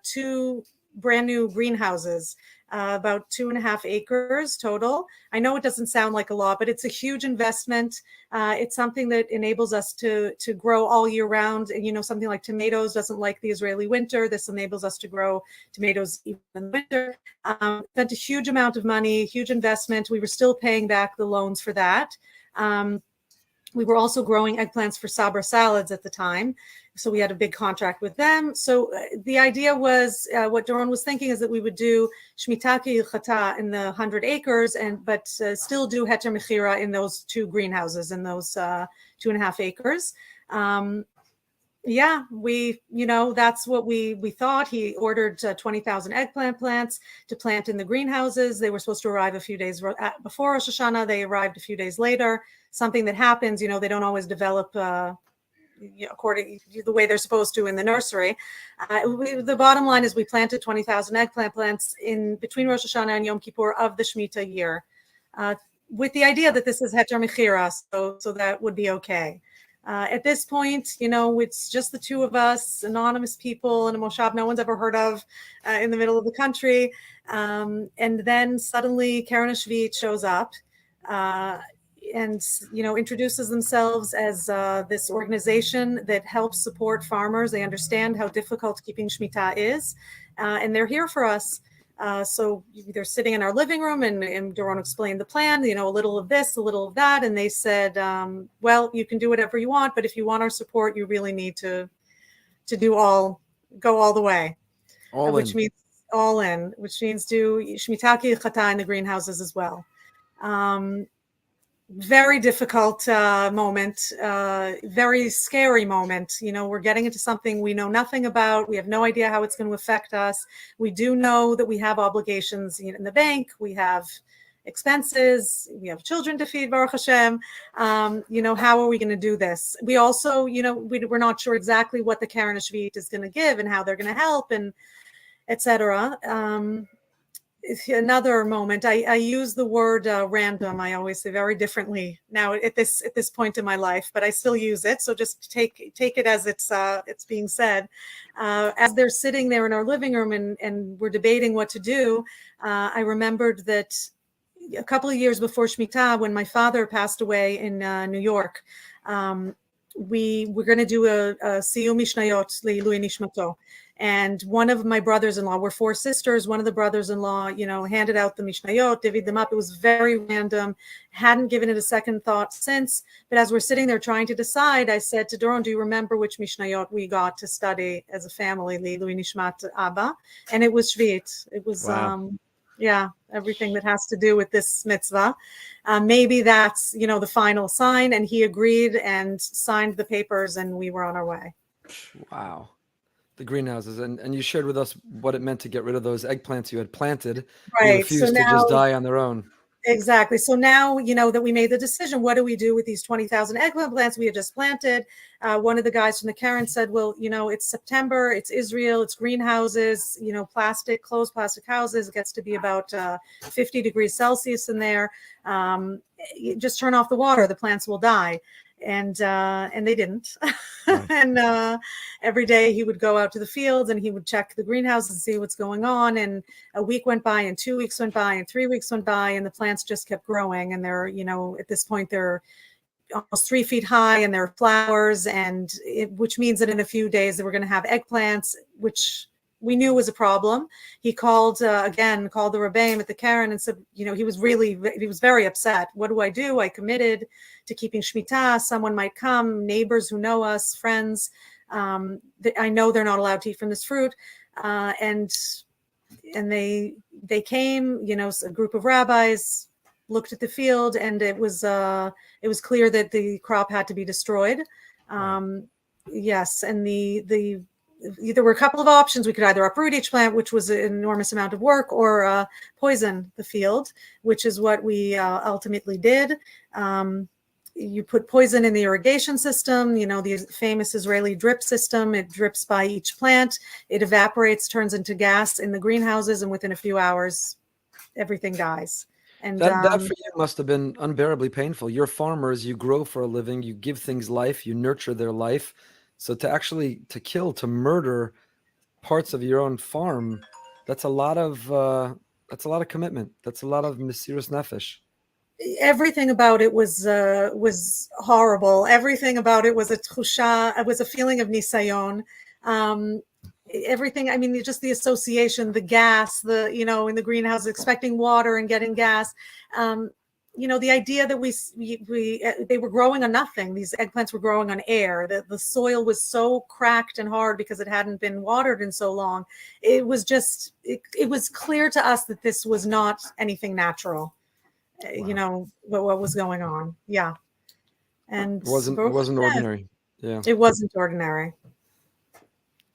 S4: 2 brand new greenhouses, about 2.5 acres total. I know it doesn't sound like a lot, but it's a huge investment. It's something that enables us to grow all year round. Something like tomatoes doesn't like the Israeli winter. This enables us to grow tomatoes even in the winter. Spent a huge amount of money, huge investment. We were still paying back the loans for that. We were also growing eggplants for Sabra salads at the time. So we had a big contract with them. So the idea was, what Doron was thinking is that we would do Shmitah K'Hilchata in the 100 acres, but still do Heter Mechira in those 2 greenhouses, in those 2.5 acres. That's what we thought. He ordered 20,000 eggplant plants to plant in the greenhouses. They were supposed to arrive a few days before Rosh Hashanah. They arrived a few days later. Something that happens, they don't always develop according to the way they're supposed to in the nursery. The bottom line is we planted 20,000 eggplant plants in between Rosh Hashanah and Yom Kippur of the Shemitah year. with the idea that this is heter mechira, so that would be okay. At this point, it's just the two of us, anonymous people in a moshav no one's ever heard of, in the middle of the country. And then suddenly Karen Shvit shows up and introduces themselves as this organization that helps support farmers. They understand how difficult keeping Shmitah is, and they're here for us. So they're sitting in our living room, and Doron explained the plan, a little of this, a little of that. And they said, well, you can do whatever you want, but if you want our support, you really need to go all the way. Which means all in, which means do Shmitah ki chata in the greenhouses as well. Very difficult moment, very scary moment. We're getting into something we know nothing about. We have no idea how it's going to affect us. We do know that we have obligations in the bank. We have expenses. We have children to feed, Baruch Hashem. How are we going to do this? We also, we're not sure exactly what the Karen Shvit is going to give and how they're going to help, and etc. Another moment, I use the word random. I always say very differently now at this point in my life, but I still use it. So just take it as it's being said. As they're sitting there in our living room and we're debating what to do, I remembered that a couple of years before Shmitah, when my father passed away in New York, we were going to do a siyum mishnayot leilui nishmato. And one of my brothers-in-law, we're four sisters, one of the brothers-in-law, handed out the Mishnayot, divvied them up. It was very random, hadn't given it a second thought since. But as we're sitting there trying to decide, I said to Doron, do you remember which Mishnayot we got to study as a family, Leilui Nishmat Abba? And it was Shvit. It was,
S3: wow.
S4: Everything that has to do with this mitzvah. Maybe that's, the final sign. And he agreed and signed the papers, and we were on our way.
S3: Wow. The greenhouses, and you shared with us what it meant to get rid of those eggplants you had planted.
S4: Right.
S3: They refused to just die on their own.
S4: Exactly. So now, that we made the decision, what do we do with these 20,000 eggplant plants we had just planted? One of the guys from the Karen said, well, it's September, it's Israel, it's greenhouses, closed plastic houses. It gets to be about 50 degrees Celsius in there. Just turn off the water, the plants will die. And they didn't. Right. And every day he would go out to the fields and he would check the greenhouse and see what's going on. And a week went by, and 2 weeks went by, and 3 weeks went by, and the plants just kept growing. And they're, at this point, they're almost 3 feet high, and they're flowers, which means that in a few days they were going to have eggplants, which we knew was a problem. He called the Rabbi at the Karen and said, he was very upset. What do I do? I committed to keeping Shmitah. Someone might come, neighbors who know us, friends. I know they're not allowed to eat from this fruit. And they came, a group of rabbis looked at the field, and it was clear that the crop had to be destroyed. Yes. And there were a couple of options. We could either uproot each plant, which was an enormous amount of work, or poison the field, which is what we ultimately did. You put poison in the irrigation system, the famous Israeli drip system. It drips by each plant. It evaporates, turns into gas in the greenhouses, and within a few hours, everything dies. And
S3: that for you must have been unbearably painful. You're farmers, you grow for a living, you give things life, you nurture their life. So to kill, to murder parts of your own farm, that's a lot of commitment. That's a lot of mesirus nefesh.
S4: Everything about it was horrible. Everything about it was a tchusha. It was a feeling of nisayon. Everything. Just the association, the gas, in the greenhouse, expecting water and getting gas. The idea that they were growing on nothing. These eggplants were growing on air. The soil was so cracked and hard because it hadn't been watered in so long. It was just, it was clear to us that this was not anything natural. Wow. What was going on. Yeah. And
S3: it wasn't ordinary. Yeah.
S4: It wasn't ordinary.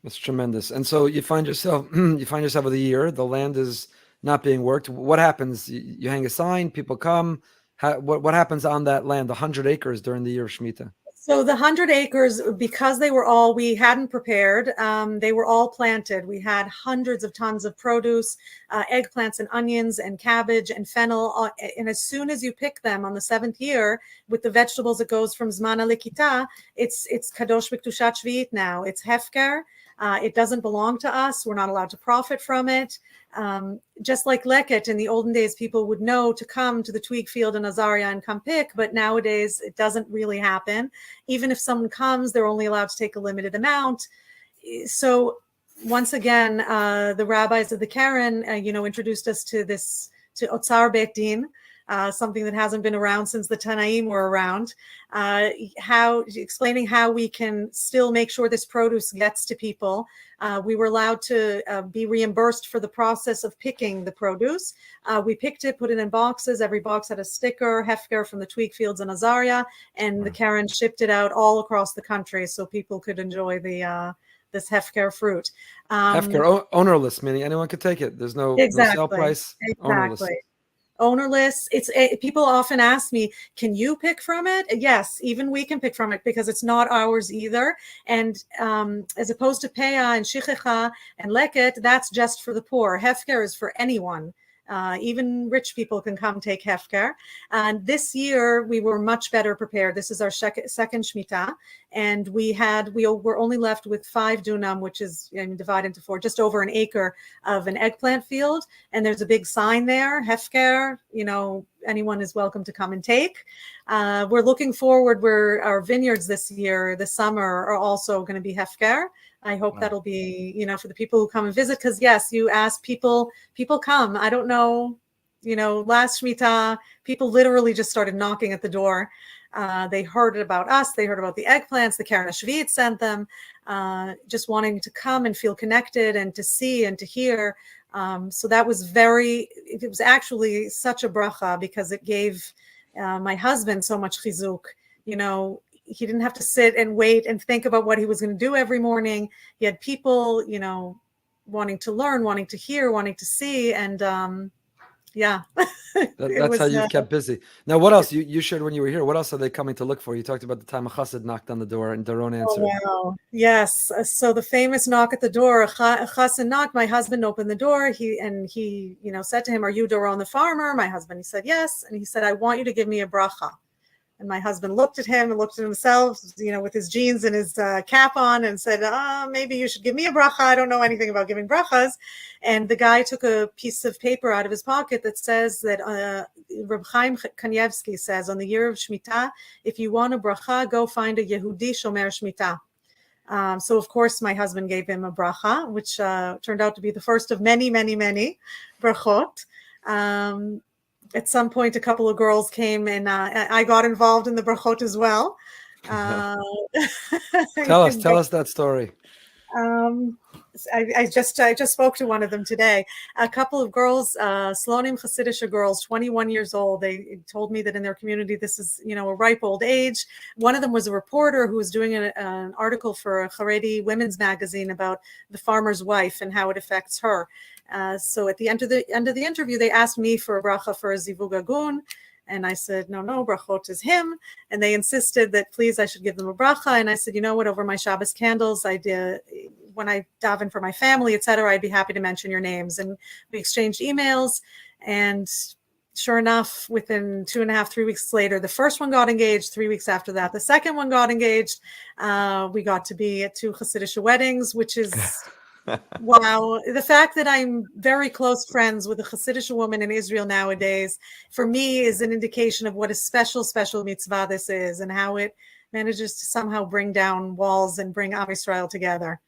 S3: It's tremendous. And so you find yourself with a year, the land is not being worked. What happens? You hang a sign, people come. What happens on that land, 100 acres during the year of Shmitah?
S4: So the 100 acres, because we hadn't prepared, they were all planted. We had hundreds of tons of produce, eggplants and onions and cabbage and fennel. And as soon as you pick them on the 7th year, with the vegetables, it goes from Zmana Likita, it's Kadosh B'Kedushat Shvi'it now. It's Hefker. It doesn't belong to us. We're not allowed to profit from it. Just like leket, in the olden days, people would know to come to the Toweg field in Azaria and come pick, but nowadays it doesn't really happen. Even if someone comes, they're only allowed to take a limited amount. So once again, the rabbis of the Karen, introduced us to Otzar Beit Din, something that hasn't been around since the Tanaim were around, explaining how we can still make sure this produce gets to people. We were allowed to be reimbursed for the process of picking the produce. We picked it, put it in boxes. Every box had a sticker, Hefker from the Toweg fields in Azaria, and the Karen shipped it out all across the country so people could enjoy this Hefker fruit.
S3: Hefker, ownerless, meaning anyone could take it. There's no sale price. Ownerless.
S4: Ownerless. People often ask me, can you pick from it? Yes, even we can pick from it because it's not ours either. And as opposed to peah and shichecha and leket, that's just for the poor. Hefker is for anyone. Even rich people can come take Hefker. And this year we were much better prepared. This is our second Shmitah. And we were only left with 5 dunam, which is divided into 4, just over an acre of an eggplant field. And there's a big sign there, Hefker, anyone is welcome to come and take. We're looking forward our vineyards this year, this summer, are also going to be Hefker. I hope that'll be, for the people who come and visit, because yes, you ask people come. I don't know, last Shmitah, people literally just started knocking at the door. They heard about us. They heard about the eggplants. The Karen Shvi'it sent them, just wanting to come and feel connected and to see and to hear. So that was it was actually such a bracha because it gave my husband so much chizuk. He didn't have to sit and wait and think about what he was going to do every morning. He had people, wanting to learn, wanting to hear, wanting to see. And
S3: that's how you've kept busy. Now, what else? You shared when you were here. What else are they coming to look for? You talked about the time a chassid knocked on the door and Daron answered.
S4: Oh, wow. Yes. So the famous knock at the door, a chassid knocked. My husband opened the door. He said to him, "Are you Daron the farmer?" My husband, he said, "Yes." And he said, "I want you to give me a bracha." And my husband looked at him and looked at himself, with his jeans and his cap on, and said, maybe you should give me a bracha. I don't know anything about giving brachas. And the guy took a piece of paper out of his pocket that says that Reb Chaim Kanievsky says, on the year of Shmitah, if you want a bracha, go find a Yehudi Shomer Shmitah. So, of course, my husband gave him a bracha, which turned out to be the first of many, many, many brachot. At some point, a couple of girls came and I got involved in the brachot as well.
S3: Tell us that story.
S4: I just spoke to one of them today. A couple of girls, Slonim Hasidic girls, 21 years old. They told me that in their community, this is, a ripe old age. One of them was a reporter who was doing an article for a Haredi women's magazine about the farmer's wife and how it affects her. So at the end of the interview, they asked me for a bracha for a zivug agun. And I said, no, brachot is him. And they insisted that please, I should give them a bracha. And I said, you know what, over my Shabbos candles, when I daven for my family, etc., I'd be happy to mention your names. And we exchanged emails. And sure enough, within 2.5, 3 weeks later, the first one got engaged. 3 weeks after that, the second one got engaged. We got to be at 2 Hasidic weddings, which is... Wow. The fact that I'm very close friends with a Hasidic woman in Israel nowadays, for me, is an indication of what a special mitzvah this is and how it manages to somehow bring down walls and bring Am Yisrael together.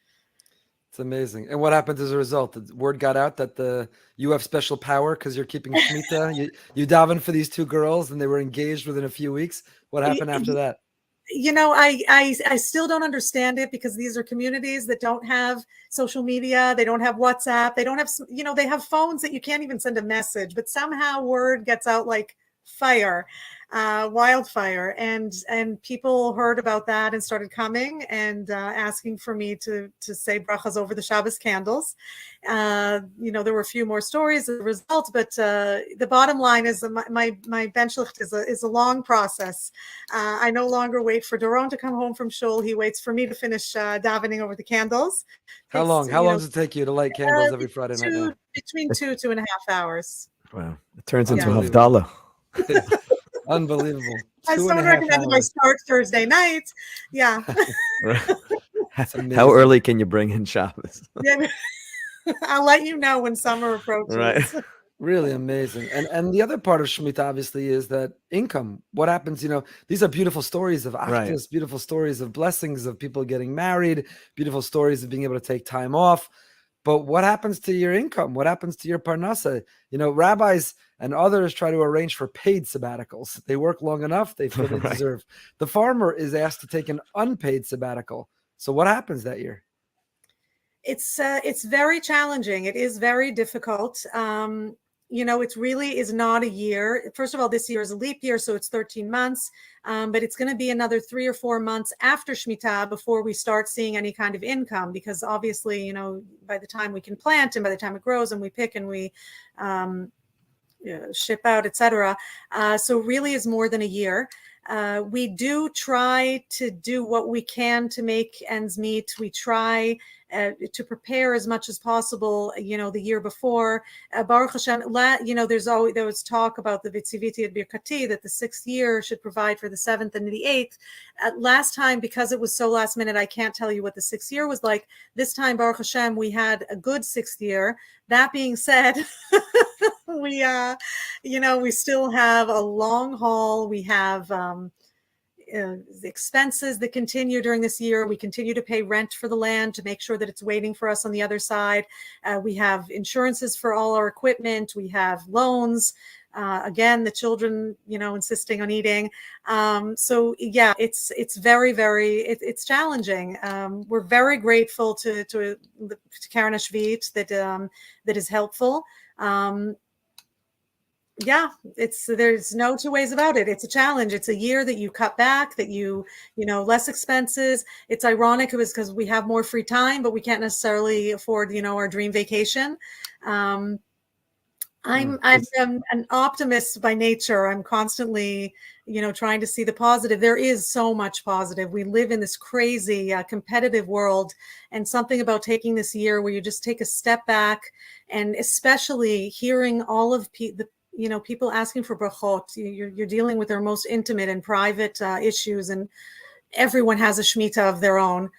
S3: It's amazing. And what happened as a result? The word got out that you have special power because you're keeping Shmitah. you davened for these 2 girls and they were engaged within a few weeks. What happened after that?
S4: I still don't understand it because these are communities that don't have social media. They don't have WhatsApp. They don't have, they have phones that you can't even send a message, but somehow word gets out like fire, wildfire, and people heard about that and started coming and asking for me to say brachas over the Shabbos candles. There were a few more stories as a result, but the bottom line is my benchlicht is a long process. I no longer wait for Doron to come home from shul. He waits for me to finish davening over the candles.
S3: How long? How long does it take you to light candles every Friday night now?
S4: Between 2.5 hours.
S1: Wow. It turns into
S3: Unbelievable.
S1: Havdalah.
S3: Unbelievable.
S4: I started recommending I start Thursday night. Yeah.
S1: How early can you bring in Shabbos?
S4: Yeah. I'll let you know when summer approaches.
S1: Right.
S3: Really amazing. And the other part of Shmitah, obviously, is that income. What happens, these are beautiful stories of achdus, beautiful stories of blessings, of people getting married, beautiful stories of being able to take time off. But what happens to your income? What happens to your parnasa? Rabbis and others try to arrange for paid sabbaticals. They work long enough, they feel they deserve. The farmer is asked to take an unpaid sabbatical. So what happens that year?
S4: It's very challenging. It is very difficult. It really is not a year. First of all, this year is a leap year, so it's 13 months. But it's going to be another 3 or 4 months after Shmitah before we start seeing any kind of income, because obviously, by the time we can plant and by the time it grows and we pick and we ship out, etc. So really is more than a year. We do try to do what we can to make ends meet. We try to prepare as much as possible, the year before. Baruch Hashem, there was talk about the Vitziviti at Birkati, that the 6th year should provide for the 7th and the 8th. Last time, because it was so last minute, I can't tell you what the 6th year was like. This time, Baruch Hashem, we had a good 6th year. That being said, we still have a long haul. We have the expenses that continue during this year. We continue to pay rent for the land to make sure that it's waiting for us on the other side. We have insurances for all our equipment. We have loans. Again, the children, insisting on eating. So yeah, it's very, very, it's challenging. We're very grateful to Karen Ashvit that is helpful. Yeah, there's no two ways about it. It's a challenge. It's a year that you cut back, that less expenses. It's ironic because we have more free time, but we can't necessarily afford, our dream vacation. I'm an optimist by nature. I'm constantly, trying to see the positive. There is so much positive. We live in this crazy competitive world, and something about taking this year where you just take a step back, and especially hearing all of people asking for brachot. You're dealing with their most intimate and private issues, and everyone has a Shmitah of their own.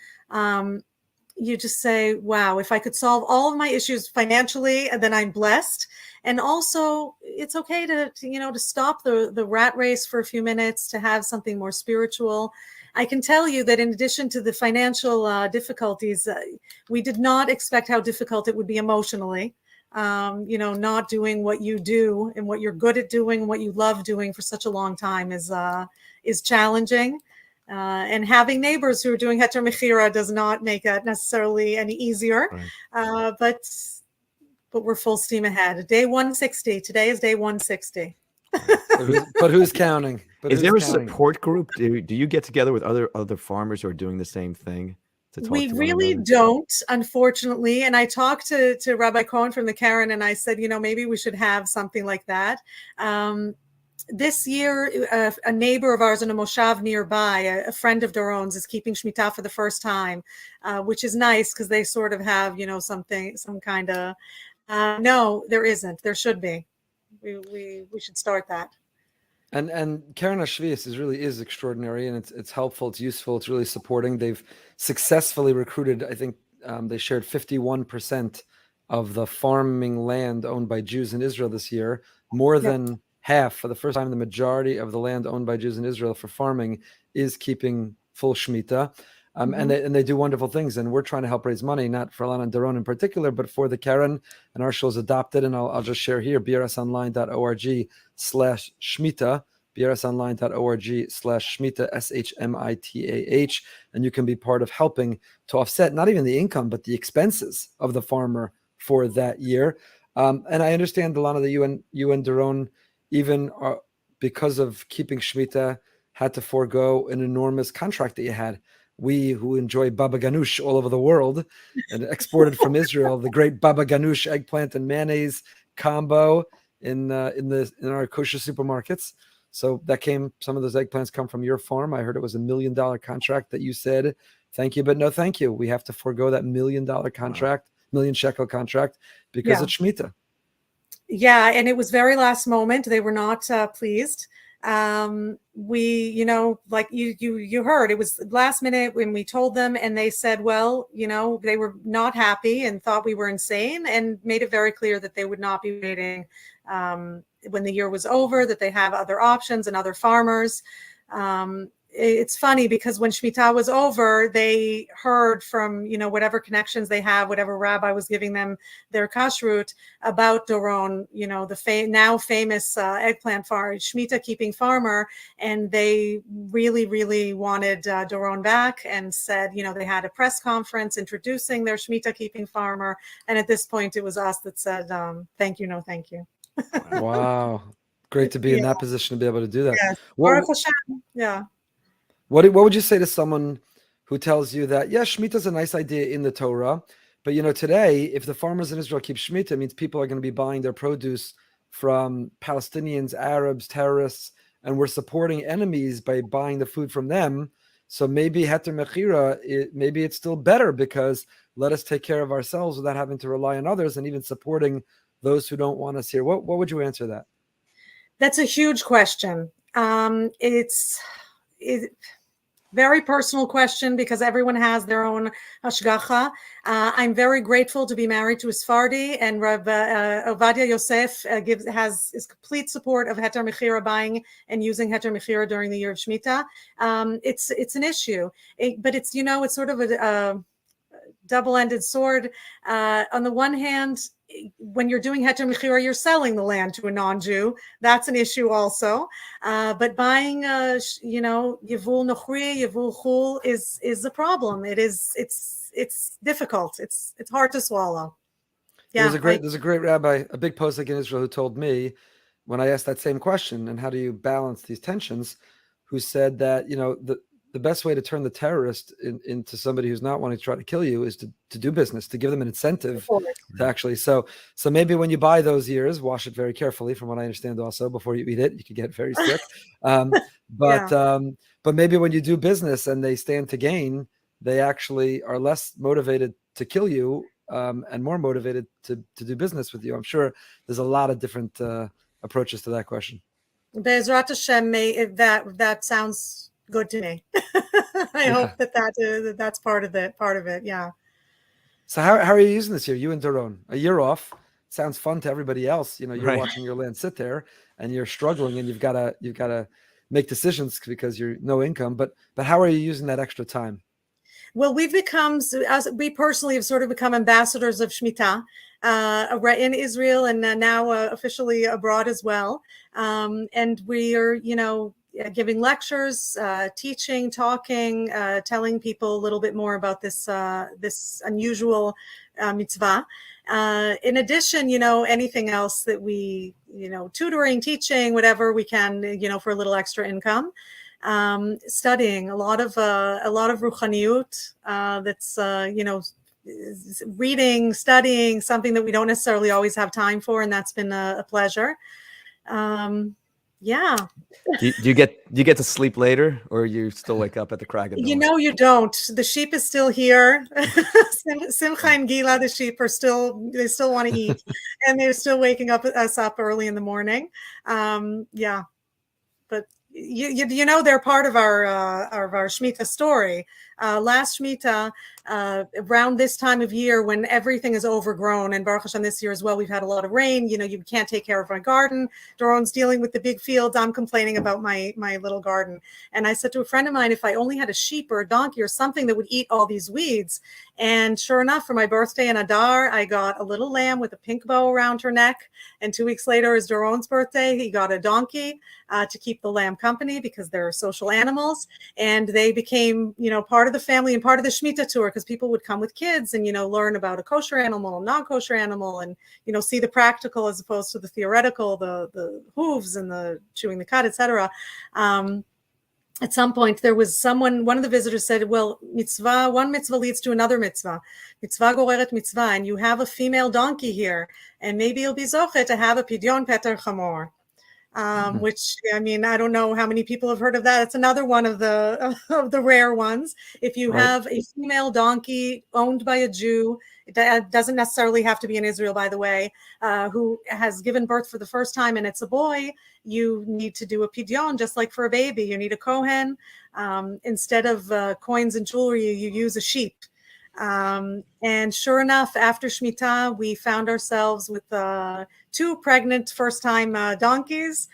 S4: You just say, wow, if I could solve all of my issues financially, then I'm blessed. And also, it's okay to stop the rat race for a few minutes, to have something more spiritual. I can tell you that in addition to the financial difficulties, we did not expect how difficult it would be emotionally. Not doing what you do and what you're good at doing, what you love doing for such a long time is challenging. And having neighbors who are doing heter mechira does not make it necessarily any easier. Right. But we're full steam ahead. Day 160. Today is day 160.
S3: But who's counting?
S1: Is there a support group? Do you get together with other farmers who are doing the same thing?
S4: We really don't, unfortunately. And I talked to Rabbi Cohen from the Karen, and I said, maybe we should have something like that. This year, a neighbor of ours in a moshav nearby, a friend of Doron's, is keeping Shmitah for the first time, which is nice because they sort of have, some kind of. No, there isn't. There should be. We should start that.
S3: And Karen Ashvius is extraordinary, and it's helpful, it's useful, it's really supporting. They've successfully recruited, I think they shared 51% of the farming land owned by Jews in Israel this year, more than half. For the first time, the majority of the land owned by Jews in Israel for farming is keeping full Shmitah. And they do wonderful things, and we're trying to help raise money, not for Ilana and Doron in particular, but for the Karen. And our show is adopted, and I'll just share here, brsonline.org/Shmitah, brsonline.org/Shmitah, SHMITAH, and you can be part of helping to offset not even the income, but the expenses of the farmer for that year. And I understand, Ilana, that you and Doron even because of keeping Shmitah, had to forego an enormous contract that you had. We who enjoy baba ganoush all over the world and exported from Israel, the great baba ganoush eggplant and mayonnaise combo in our kosher supermarkets. So some of those eggplants come from your farm. I heard it was $1 million contract that you said, thank you, but no thank you. We have to forego that $1 million contract, million shekel contract because it's Shmitah.
S4: Yeah, and it was very last moment. They were not pleased. We, like you heard, it was last minute when we told them, and they said, well, they were not happy and thought we were insane, and made it very clear that they would not be waiting when the year was over, that they have other options and other farmers. It's funny because when Shmitah was over, they heard from, whatever connections they have, whatever rabbi was giving them their kashrut, about Doron, the now famous eggplant farmer, Shmitah keeping farmer. And they really, really wanted Doron back, and said, they had a press conference introducing their Shmitah keeping farmer. And at this point, it was us that said, thank you, no thank you.
S3: Wow. Great to be in that position to be able to do that.
S4: Yes. Yeah.
S3: What would you say to someone who tells you that, yeah, Shemitah is a nice idea in the Torah, but today, if the farmers in Israel keep Shemitah, it means people are going to be buying their produce from Palestinians, Arabs, terrorists, and we're supporting enemies by buying the food from them. So maybe Heter Mechira, maybe it's still better, because let us take care of ourselves without having to rely on others, and even supporting those who don't want us here. What would you answer that?
S4: That's a huge question. It's very personal question, because everyone has their own hashgacha. I'm very grateful to be married to a Sephardi, and Rabbi Ovadia Yosef has his complete support of Heter Mechira, buying and using Heter Mechira during the year of Shmitah. It's an issue, but it's it's sort of a double-ended sword. On the one hand, when you're doing Heter Mechira, you're selling the land to a non-Jew. That's an issue also. But buying, Yevul Nochri, Yevul Chul is a problem. It's difficult. It's hard to swallow. Yeah.
S3: There's a great rabbi, a big posek in Israel, who told me, when I asked that same question, and how do you balance these tensions, who said that, the best way to turn the terrorist into somebody who's not wanting to try to kill you is to do business, to give them an incentive to actually. So maybe when you buy those ears, wash it very carefully, from what I understand also, before you eat it. You could get very sick. But maybe when you do business and they stand to gain, they actually are less motivated to kill you, and more motivated to do business with you. I'm sure there's a lot of different approaches to that question.
S4: Be'ezrat Hashem, that sounds good to me. I hope that's part of it. Yeah.
S3: So how are you using this year? You and Doron, a year off. Sounds fun to everybody else. You're watching your land sit there, and you're struggling, and you've got to make decisions because you're no income. But how are you using that extra time?
S4: Well, we personally have sort of become ambassadors of Shmitah in Israel, and now officially abroad as well. And we are, giving lectures, teaching, talking, telling people a little bit more about this unusual mitzvah. In addition, anything else that we, tutoring, teaching, whatever we can, for a little extra income. Studying a lot of ruchaniut. That's reading, studying, something that we don't necessarily always have time for, and that's been a pleasure. Yeah.
S1: Do you get to sleep later, or you still wake up at the crack of dawn?
S4: You don't. The sheep is still here. Simcha and Gila, the sheep they still want to eat, and they're still waking us up early in the morning. Yeah, but they're part of our Shmitah story. Last Shmitah, around this time of year when everything is overgrown, and Baruch Hashem this year as well, we've had a lot of rain. You can't take care of my garden. Doron's dealing with the big fields. I'm complaining about my little garden. And I said to a friend of mine, if I only had a sheep or a donkey or something that would eat all these weeds. And sure enough, for my birthday in Adar, I got a little lamb with a pink bow around her neck. And 2 weeks later is Doron's birthday. He got a donkey to keep the lamb company, because they're social animals. And they became, part of the family and part of the Shmitah tour, because because people would come with kids and, learn about a kosher animal, non-kosher animal, and, see the practical as opposed to the theoretical, the hooves and the chewing the cud, etc. At some point, there was one of the visitors said, well, one mitzvah leads to another mitzvah. Mitzvah goreret mitzvah, and you have a female donkey here, and maybe you'll be zoche to have a pidyon peter chamor. Which, I don't know how many people have heard of that. It's another one of the rare ones. If you have a female donkey owned by a Jew, it doesn't necessarily have to be in Israel, by the way, who has given birth for the first time and it's a boy, you need to do a pidyon, just like for a baby. You need a kohen. Instead of coins and jewelry, you use a sheep. And sure enough, after Shmitah, we found ourselves with 2 pregnant first-time donkeys.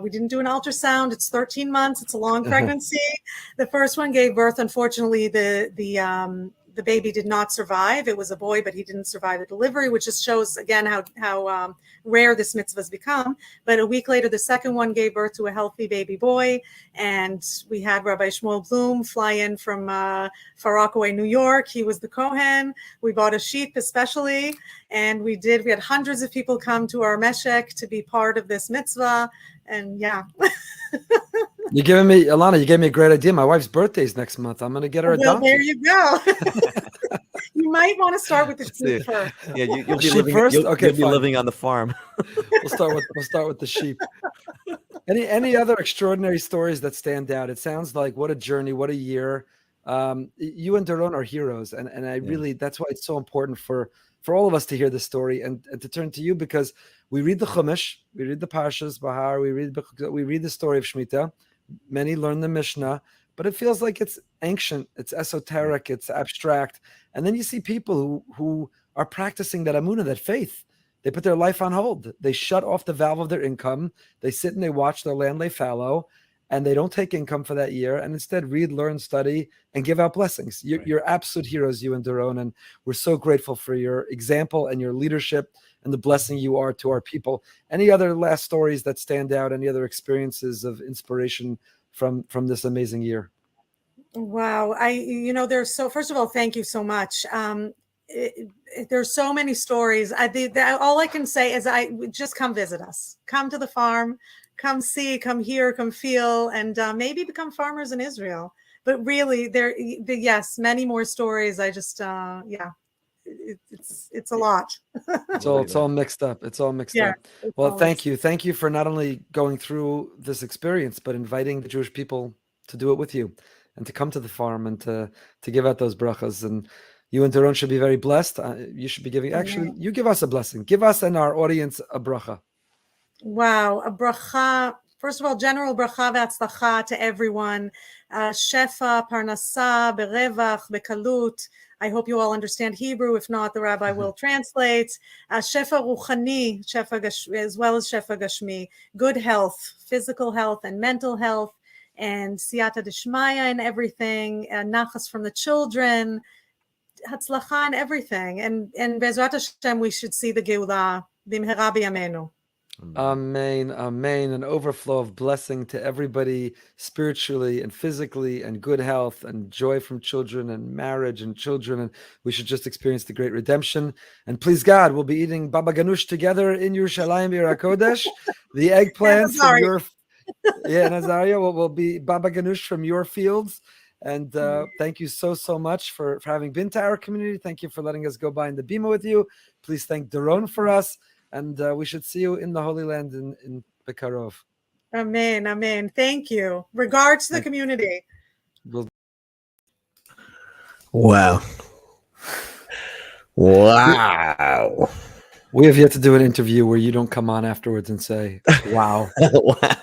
S4: We didn't do an ultrasound. It's 13 months. It's a long pregnancy. The first one gave birth. Unfortunately, the baby did not survive. It was a boy, but he didn't survive the delivery, which just shows, again, how rare this mitzvah has become. But a week later, the second one gave birth to a healthy baby boy. And we had Rabbi Shmuel Bloom fly in from Far Rockaway, New York. He was the Kohen. We bought a sheep especially. And we had hundreds of people come to our meshek to be part of this mitzvah. And yeah.
S3: You're giving me, Ilana, you gave me a great idea. My wife's birthday is next month. I'm going to get her a donkey.
S4: There you go. You might want to start with the sheep first.
S5: Yeah, you'll be
S3: Sheep
S5: living
S3: first?
S5: You'll,
S3: Okay,
S5: you'll be
S3: fine.
S5: living on the farm.
S3: We'll start with the sheep. Any other extraordinary stories that stand out? It sounds like what a journey, what a year. You and Doron are heroes, and I really, that's why it's so important for all of us to hear this story and to turn to you, because we read the Chumash, we read the Parshas Bahar, we read the story of Shmitah. Many learn the Mishnah, but it feels like it's ancient, it's esoteric, it's abstract. And then you see people who are practicing that amunah, that faith. They put their life on hold. They shut off the valve of their income. They sit and they watch their land lay fallow, and they don't take income for that year, and instead read, learn, study, and give out blessings. You're absolute heroes, you and Doron, and we're so grateful for your example and your leadership and the blessing you are to our people. Any other last stories that stand out? Any other experiences of inspiration from this amazing year?
S4: Wow. First of all, thank you so much. There's so many stories. All I can say is just come visit us. Come to the farm. Come see, come hear, come feel, and maybe become farmers in Israel. But really, yes, many more stories. I just, it's a lot.
S3: It's all mixed up. It's all mixed up. Well, thank you. Thank you for not only going through this experience, but inviting the Jewish people to do it with you and to come to the farm and to give out those brachas. And you and Doron should be very blessed. You should be giving, actually, you give us a blessing. Give us and our audience a bracha.
S4: Wow, a bracha. First of all, general bracha ve'atzlacha to everyone. Shefa, parnasa, berevach, bekalut. I hope you all understand Hebrew. If not, the rabbi will translate. Shefa ruchani, shefa as well as shefa gashmi. Good health, physical health and mental health, and siyata deshmaya and everything. Nachas from the children, hatzlacha and everything. And Be'ezrat Hashem, we should see the Geulah b'mehera b'yameinu.
S3: Amen, amen. An overflow of blessing to everybody spiritually and physically, and good health and joy from children and marriage and children. And we should just experience the great redemption. And please God, we'll be eating baba ganush together in Yerushalayim Yer HaKodesh. The eggplants from your, Nazaria will be baba ganush from your fields. And thank you so much for having been to our community. Thank you for letting us go by in the Bima with you. Please thank Doron for us. And we should see you in the Holy Land in Bekarov.
S4: Amen, amen. Thank you. Regards to the community.
S1: Wow. Wow.
S3: We have yet to do an interview where you don't come on afterwards and say, wow.
S1: Wow.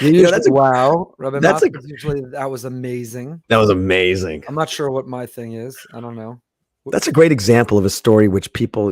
S3: Wow. Rabbi Moskowitz, usually that was amazing.
S1: That was amazing.
S3: I'm not sure what my thing is. I don't know.
S1: That's a great example of a story which people,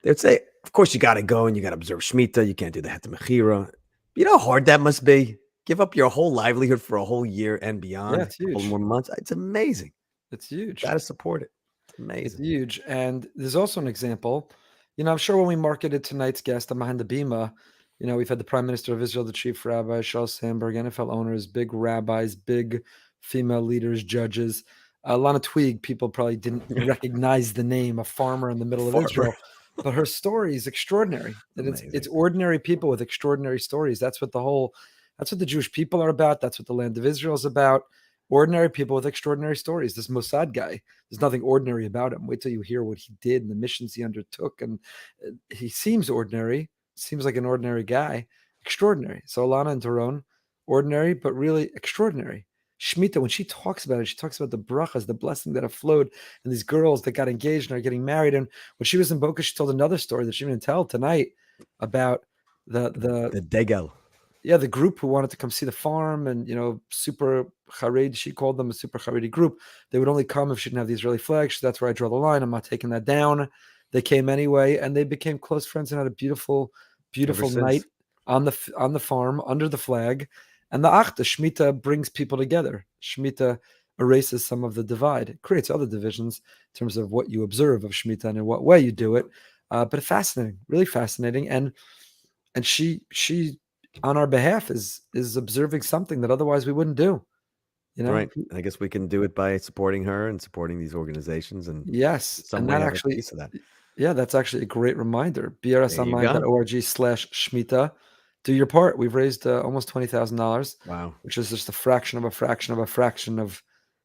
S1: they'd say, of course, you got to go and you got to observe Shmitah. You can't do the Heter Mechira. You know how hard that must be? Give up your whole livelihood for a whole year and beyond.
S3: Yeah, it's huge.
S1: A couple more months. It's amazing.
S3: It's huge.
S1: Got to support it. It's amazing.
S3: It's huge. And there's also an example. I'm sure when we marketed tonight's guest on Behind the Bima, we've had the Prime Minister of Israel, the Chief Rabbi, Shaul Sandberg, NFL owners, big rabbis, big female leaders, judges. Ilana Toweg, people probably didn't recognize the name, a farmer in the middle of Israel, but her story is extraordinary. And it's ordinary people with extraordinary stories. That's what the Jewish people are about. That's what the land of Israel is about. Ordinary people with extraordinary stories. This Mossad guy, there's nothing ordinary about him. Wait till you hear what he did and the missions he undertook. And he seems ordinary, seems like an ordinary guy, extraordinary. So Ilana and Doron, ordinary, but really extraordinary. Shmitah, when she talks about it, she talks about the brachas, the blessing that have flowed, and these girls that got engaged and are getting married. And when she was in Boca, she told another story that she didn't tell tonight about the
S1: Degel.
S3: Yeah, the group who wanted to come see the farm, and super Haredi, she called them a super Haredi group. They would only come if she didn't have the Israeli flag. So that's where I draw the line. I'm not taking that down. They came anyway, and they became close friends and had a beautiful night on the farm under the flag. And the Shmitah brings people together. Shmitah erases some of the divide. It creates other divisions in terms of what you observe of Shmitah and in what way you do it. But fascinating, really fascinating. And she on our behalf is observing something that otherwise we wouldn't do.
S1: Right. I guess we can do it by supporting her and supporting these organizations. And
S3: yes,
S1: and that actually piece of that.
S3: Yeah, that's actually a great reminder. brsonline.org/Shmitah. Do your part. We've raised almost $20,000.
S1: Wow.
S3: Which is just a fraction of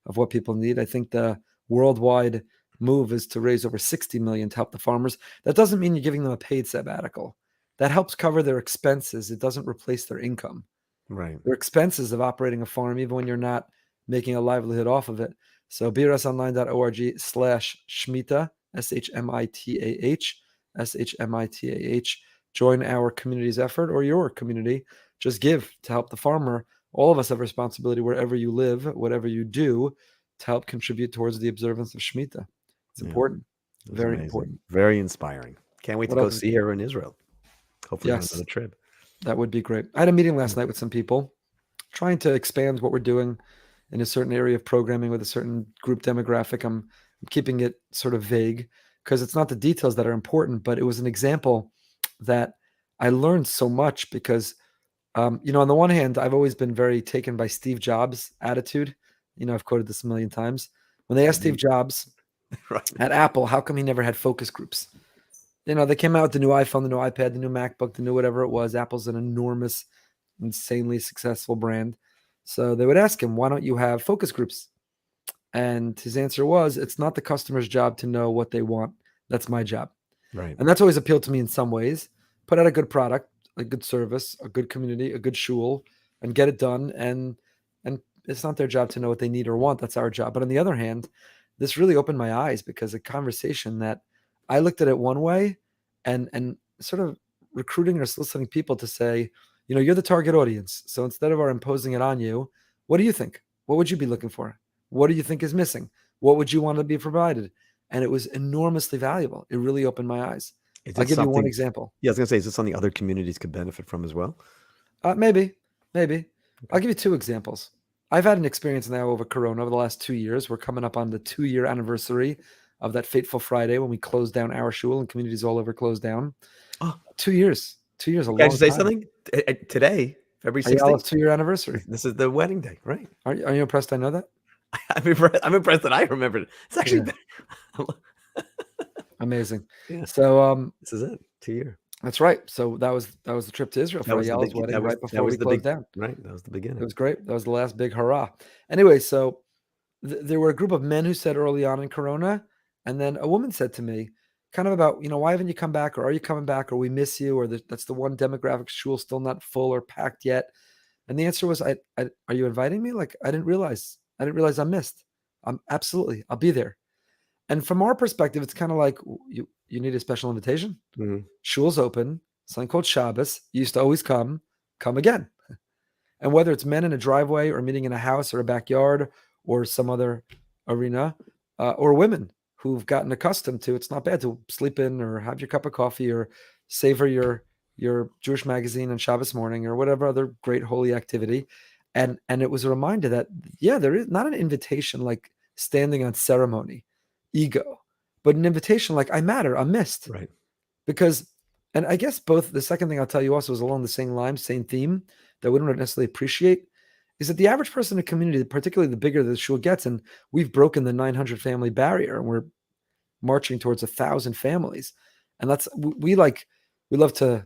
S3: what people need. I think the worldwide move is to raise over 60 million to help the farmers. That doesn't mean you're giving them a paid sabbatical. That helps cover their expenses. It doesn't replace their income.
S1: Right.
S3: Their expenses of operating a farm, even when you're not making a livelihood off of it. So brsonline.org/Shmitah, SHMITAH. Join our community's effort, or your community. Just give to help the farmer. All of us have responsibility wherever you live, whatever you do, to help contribute towards the observance of Shmitah. It's important. Very important.
S1: Very inspiring. Can't wait to go see her in Israel. Hopefully on another trip.
S3: That would be great. I had a meeting last night with some people trying to expand what we're doing in a certain area of programming with a certain group demographic. I'm keeping it sort of vague because it's not the details that are important, but it was an example that I learned so much because, on the one hand, I've always been very taken by Steve Jobs' attitude. I've quoted this a million times. When they asked Steve Jobs at Apple, how come he never had focus groups? They came out with the new iPhone, the new iPad, the new MacBook, the new whatever it was. Apple's an enormous, insanely successful brand. So they would ask him, why don't you have focus groups? And his answer was, it's not the customer's job to know what they want. That's my job.
S1: Right.
S3: And that's always appealed to me in some ways. Put out a good product, a good service, a good community, a good shul, and get it done. And it's not their job to know what they need or want. That's our job. But on the other hand, this really opened my eyes because a conversation that I looked at it one way and sort of recruiting or soliciting people to say, you're the target audience. So instead of our imposing it on you, what do you think? What would you be looking for? What do you think is missing? What would you want to be provided? And it was enormously valuable. It really opened my eyes. I'll give you one example.
S1: Yeah, I was going to say, is this something other communities could benefit from as well?
S3: Maybe. Okay. I'll give you two examples. I've had an experience now over Corona over the last 2 years. We're coming up on the 2-year anniversary of that fateful Friday when we closed down our shul and communities all over closed down. Oh, 2 years. 2 years, a long time.
S1: Can I just say something? Today, February 16th.
S3: 2-year anniversary.
S1: This is the wedding day, right?
S3: Are you impressed I know that?
S1: I'm impressed that I remembered it. It's actually
S3: amazing.
S1: Yeah.
S3: So
S1: this is it. 2 year.
S3: That's right. So that was the trip to Israel for Ayala's wedding right before we closed down.
S1: Right. That was the beginning.
S3: It was great. That was the last big hurrah. Anyway, so there were a group of men who said early on in Corona, and then a woman said to me, kind of about, why haven't you come back, or are you coming back, or we miss you, or that's the one demographic shul still not full or packed yet. And the answer was, are you inviting me? Like, I didn't realize I missed. Absolutely, I'll be there. And from our perspective, it's kind of like you need a special invitation. Mm-hmm. Shul's open, something called Shabbos. You used to always come again. And whether it's men in a driveway or meeting in a house or a backyard or some other arena, or women who've gotten accustomed to, it's not bad to sleep in or have your cup of coffee or savor your Jewish magazine on Shabbos morning or whatever other great holy activity. And it was a reminder that, there is not an invitation like standing on ceremony, ego, but an invitation like, I matter, I'm missed.
S1: Right.
S3: Because, and I guess both, the second thing I'll tell you also is along the same line, same theme that we don't necessarily appreciate, is that the average person in a community, particularly the bigger the shul gets, and we've broken the 900 family barrier, and we're marching towards 1,000 families. And that's, we love to,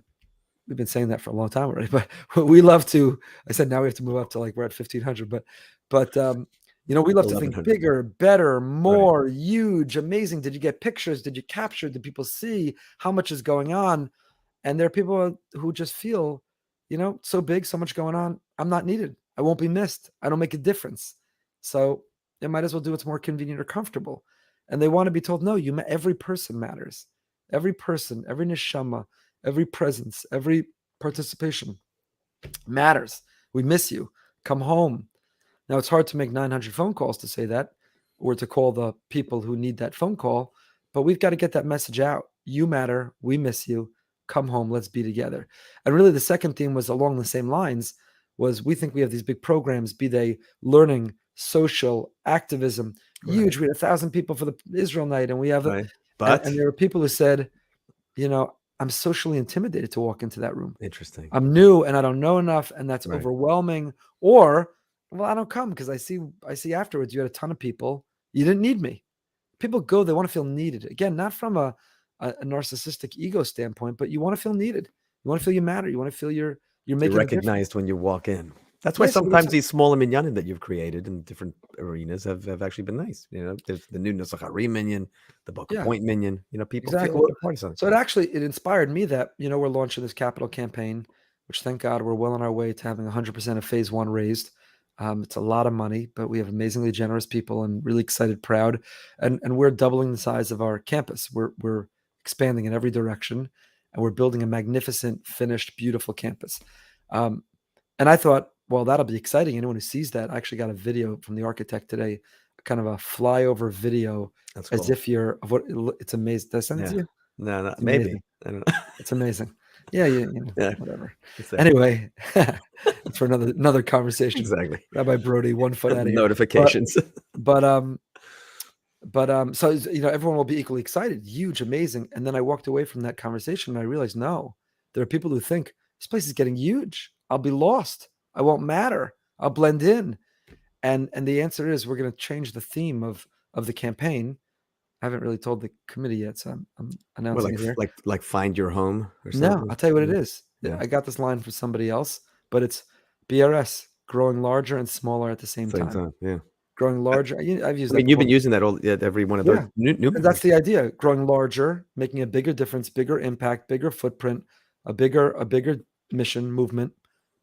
S3: we've been saying that for a long time already, but we love to, I said, now we have to move up to like, we're at 1,500, but we love to think bigger, better, more, huge, amazing. Did you get pictures? Did you capture? Did people see how much is going on? And there are people who just feel, so big, so much going on. I'm not needed. I won't be missed. I don't make a difference. So they might as well do what's more convenient or comfortable. And they want to be told, no, every person matters. Every person, every neshama, every presence, every participation matters. We miss you. Come home. Now, it's hard to make 900 phone calls to say that, or to call the people who need that phone call, but we've got to get that message out. You matter. We miss you. Come home. Let's be together. And really, the second theme was along the same lines, was we think we have these big programs, be they learning, social, activism, huge. We had 1,000 people for the Israel night, and we have, and there were people who said, I'm socially intimidated to walk into that room.
S1: Interesting.
S3: I'm new and I don't know enough, and that's overwhelming. Or, well, I don't come because I see afterwards you had a ton of people. You didn't need me. People go, they want to feel needed. Again, not from a narcissistic ego standpoint, but you want to feel needed. You want to feel you matter. You want to feel you're making
S1: recognized when you walk in. That's why sometimes these smaller minyanim that you've created in different arenas have actually been nice. There's the new Nesachari minyan, the Boca Point minyan. People feel like a part of something.
S3: So it inspired me that, we're launching this capital campaign, which thank God we're well on our way to having 100% of phase 1 raised. It's a lot of money, but we have amazingly generous people and really excited, proud. And we're doubling the size of our campus. We're expanding in every direction, and we're building a magnificent, finished, beautiful campus. And I thought, well, that'll be exciting. Anyone who sees that, I actually got a video from the architect today, kind of a flyover video. That's cool. As if you're of what it's amazing. Does that send it to you?
S1: No,
S3: it's
S1: maybe.
S3: Amazing.
S1: I don't know.
S3: It's amazing. Yeah, whatever. Anyway, it's for another conversation.
S1: Exactly.
S3: Rabbi Broide, 1 foot out of here.
S1: Notifications.
S3: But so everyone will be equally excited. Huge, amazing. And then I walked away from that conversation and I realized, no, there are people who think this place is getting huge. I'll be lost. I won't matter. I'll blend in. And the answer is we're going to change the theme of the campaign. I haven't really told the committee yet, so I'm announcing it here.
S1: Like find your home or something?
S3: No, I'll tell you what it is.
S1: Yeah.
S3: I got this line from somebody else, but it's BRS, growing larger and smaller at the same time.
S1: Yeah.
S3: Growing larger. I've used that.
S1: You've been using that every one of those. New
S3: that's the idea. Growing larger, making a bigger difference, bigger impact, bigger footprint, a bigger mission movement,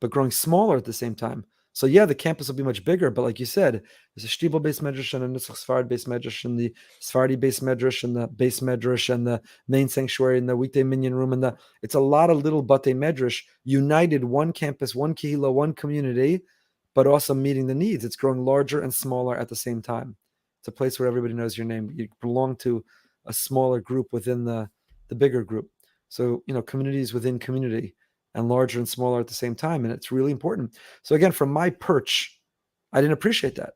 S3: but growing smaller at the same time. So the campus will be much bigger, but like you said, there's a Stiebel-based medrash and a Nusach Sfard-based medrash and the Sephardi-based medrash and the base medrash and the main sanctuary and the weekday minyan room and it's a lot of little batei medrash united, one campus, one kehillah, one community, but also meeting the needs. It's growing larger and smaller at the same time. It's a place where everybody knows your name. You belong to a smaller group within the bigger group. So communities within community. And larger and smaller at the same time. And it's really important. So again, from my perch, I didn't appreciate that.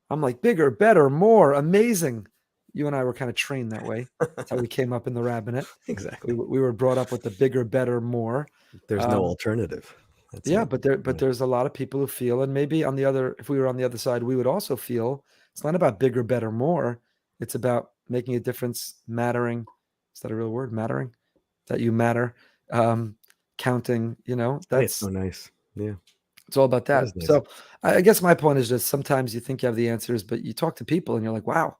S3: I'm like, bigger, better, more, amazing. You and I were kind of trained that way. That's how we came up in the rabbinate.
S1: Exactly.
S3: We were brought up with the bigger, better, more.
S1: There's no alternative.
S3: But there's a lot of people who feel, and maybe if we were on the other side, we would also feel it's not about bigger, better, more. It's about making a difference, mattering. Is that a real word? Mattering? That you matter. Counting, that's
S1: so nice. Yeah,
S3: it's all about that.
S1: Nice.
S3: So I guess my point is just sometimes you think you have the answers, but you talk to people and you're like, wow,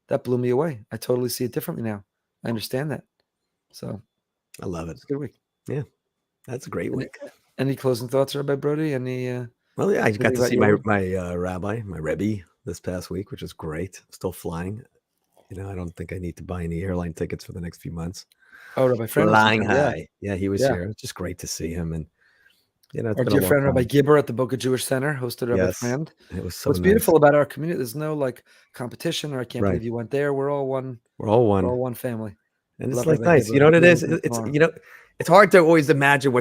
S3: that blew me away. I totally see it differently now. I understand that. So
S1: I love it.
S3: It's a good week.
S1: Yeah, that's a great week.
S3: Any closing thoughts, Rabbi Broide?
S1: Well, yeah, I got to see my rabbi, my Rebbe this past week, which is great. Still flying. I don't think I need to buy any airline tickets for the next few months.
S3: Oh, Rabbi Friend.
S1: Flying high. Yeah, he was here. It's just great to see him. And,
S3: our dear friend, Rabbi Gibber at the Boca Jewish Center, hosted Rabbi Friend.
S1: It was so
S3: What's beautiful about our community, there's no competition or I can't believe you went there. We're all one.
S1: We're all one
S3: family.
S1: And it's nice. You know what it is? It's hard to always imagine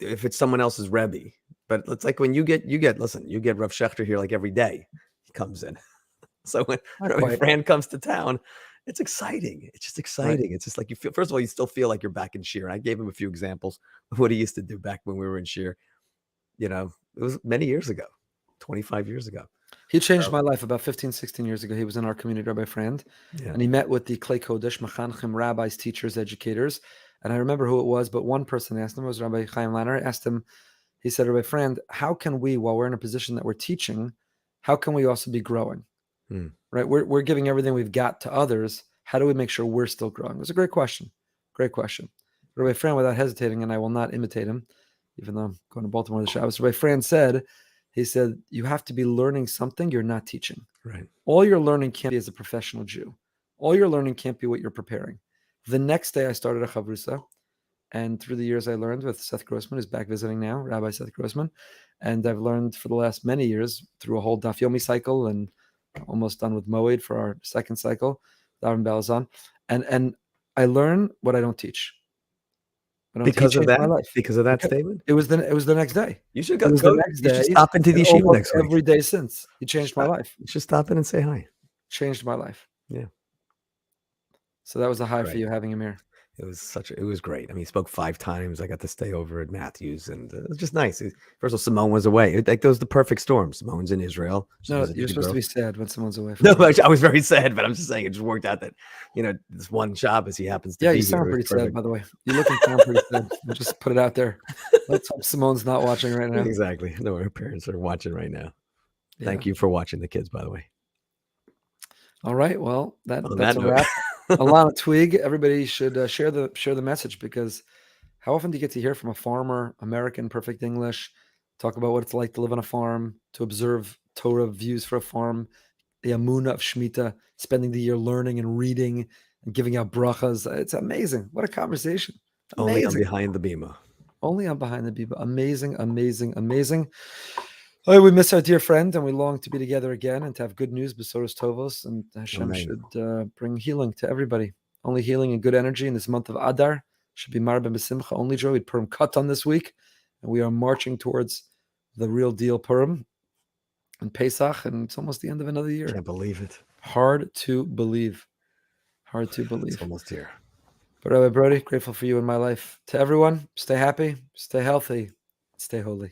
S1: if it's someone else's Rebbe. But it's like when you get Rav Shechter here like every day. He comes in. So when Rabbi Friend comes to town, it's exciting. It's just exciting. Right. It's just like you feel, first of all, you still feel like you're back in Shir. I gave him a few examples of what he used to do back when we were in Shir. It was many years ago, 25 years ago.
S3: He changed my life about 15, 16 years ago. He was in our community, Rabbi friend, and he met with the Klei Kodesh, Machanchim, rabbis, teachers, educators. And I remember who it was, but one person asked him, it was Rabbi Chaim Lanner, asked him, he said, Rabbi friend, how can we, while we're in a position that we're teaching, how can we also be growing? Right? We're giving everything we've got to others. How do we make sure we're still growing? It was a great question. Great question. Rabbi Fran, without hesitating, and I will not imitate him, even though I'm going to Baltimore this Shabbos, Rabbi Fran said, he said, you have to be learning something you're not teaching.
S1: Right.
S3: All you're learning can't be as a professional Jew. All you're learning can't be what you're preparing. The next day I started a chavrusa, and through the years I learned with Seth Grossman, who's back visiting now, Rabbi Seth Grossman, and I've learned for the last many years through a whole Daf Yomi cycle and almost done with Moed for our second cycle, Darren Balazan, and I learn what I don't teach.
S1: Because of that statement?
S3: It was the next day.
S1: You should go.
S3: The next day.
S1: You should stop into the yeshiva next week.
S3: Every day since. He changed my life.
S1: You should stop in and say hi.
S3: Changed my life.
S1: Yeah.
S3: So that was a high for you having him here.
S1: It was great. I mean, he spoke 5 times. I got to stay over at Matthews, and it was just nice. First of all, Simone was away. That was the perfect storm. Simone's in Israel.
S3: No, you're supposed to be sad when someone's away.
S1: No, I was very sad, but I'm just saying it just worked out that, this one Shabbos he happens to be.
S3: Yeah, you sound pretty sad, by the way. You look and sound pretty sad. We'll just put it out there. Let's hope Simone's not watching right now.
S1: Exactly. No, her parents are watching right now. Yeah. Thank you for watching the kids, by the way.
S3: All right. Well, that's a wrap. Ilana, Toweg, everybody should share the message, because how often do you get to hear from a farmer, American, perfect English, talk about what it's like to live on a farm, to observe Torah views for a farm, the Amunah of Shmitah, spending the year learning and reading and giving out brachas. It's amazing. What a conversation. Amazing.
S1: Only on Behind the Bima.
S3: Only on Behind the Bima. Amazing, amazing, amazing. Oh, we miss our dear friend, and we long to be together again and to have good news, Besoros Tovos, and Hashem should bring healing to everybody. Only healing and good energy in this month of Adar. Should be Marba Besimcha, only joy. We had Purim Katan this week, and we are marching towards the real deal Purim and Pesach, and it's almost the end of another year.
S1: Can't believe it.
S3: Hard to believe. Hard to believe.
S1: It's almost here.
S3: But Rabbi Broide, grateful for you in my life. To everyone, stay happy, stay healthy, stay holy.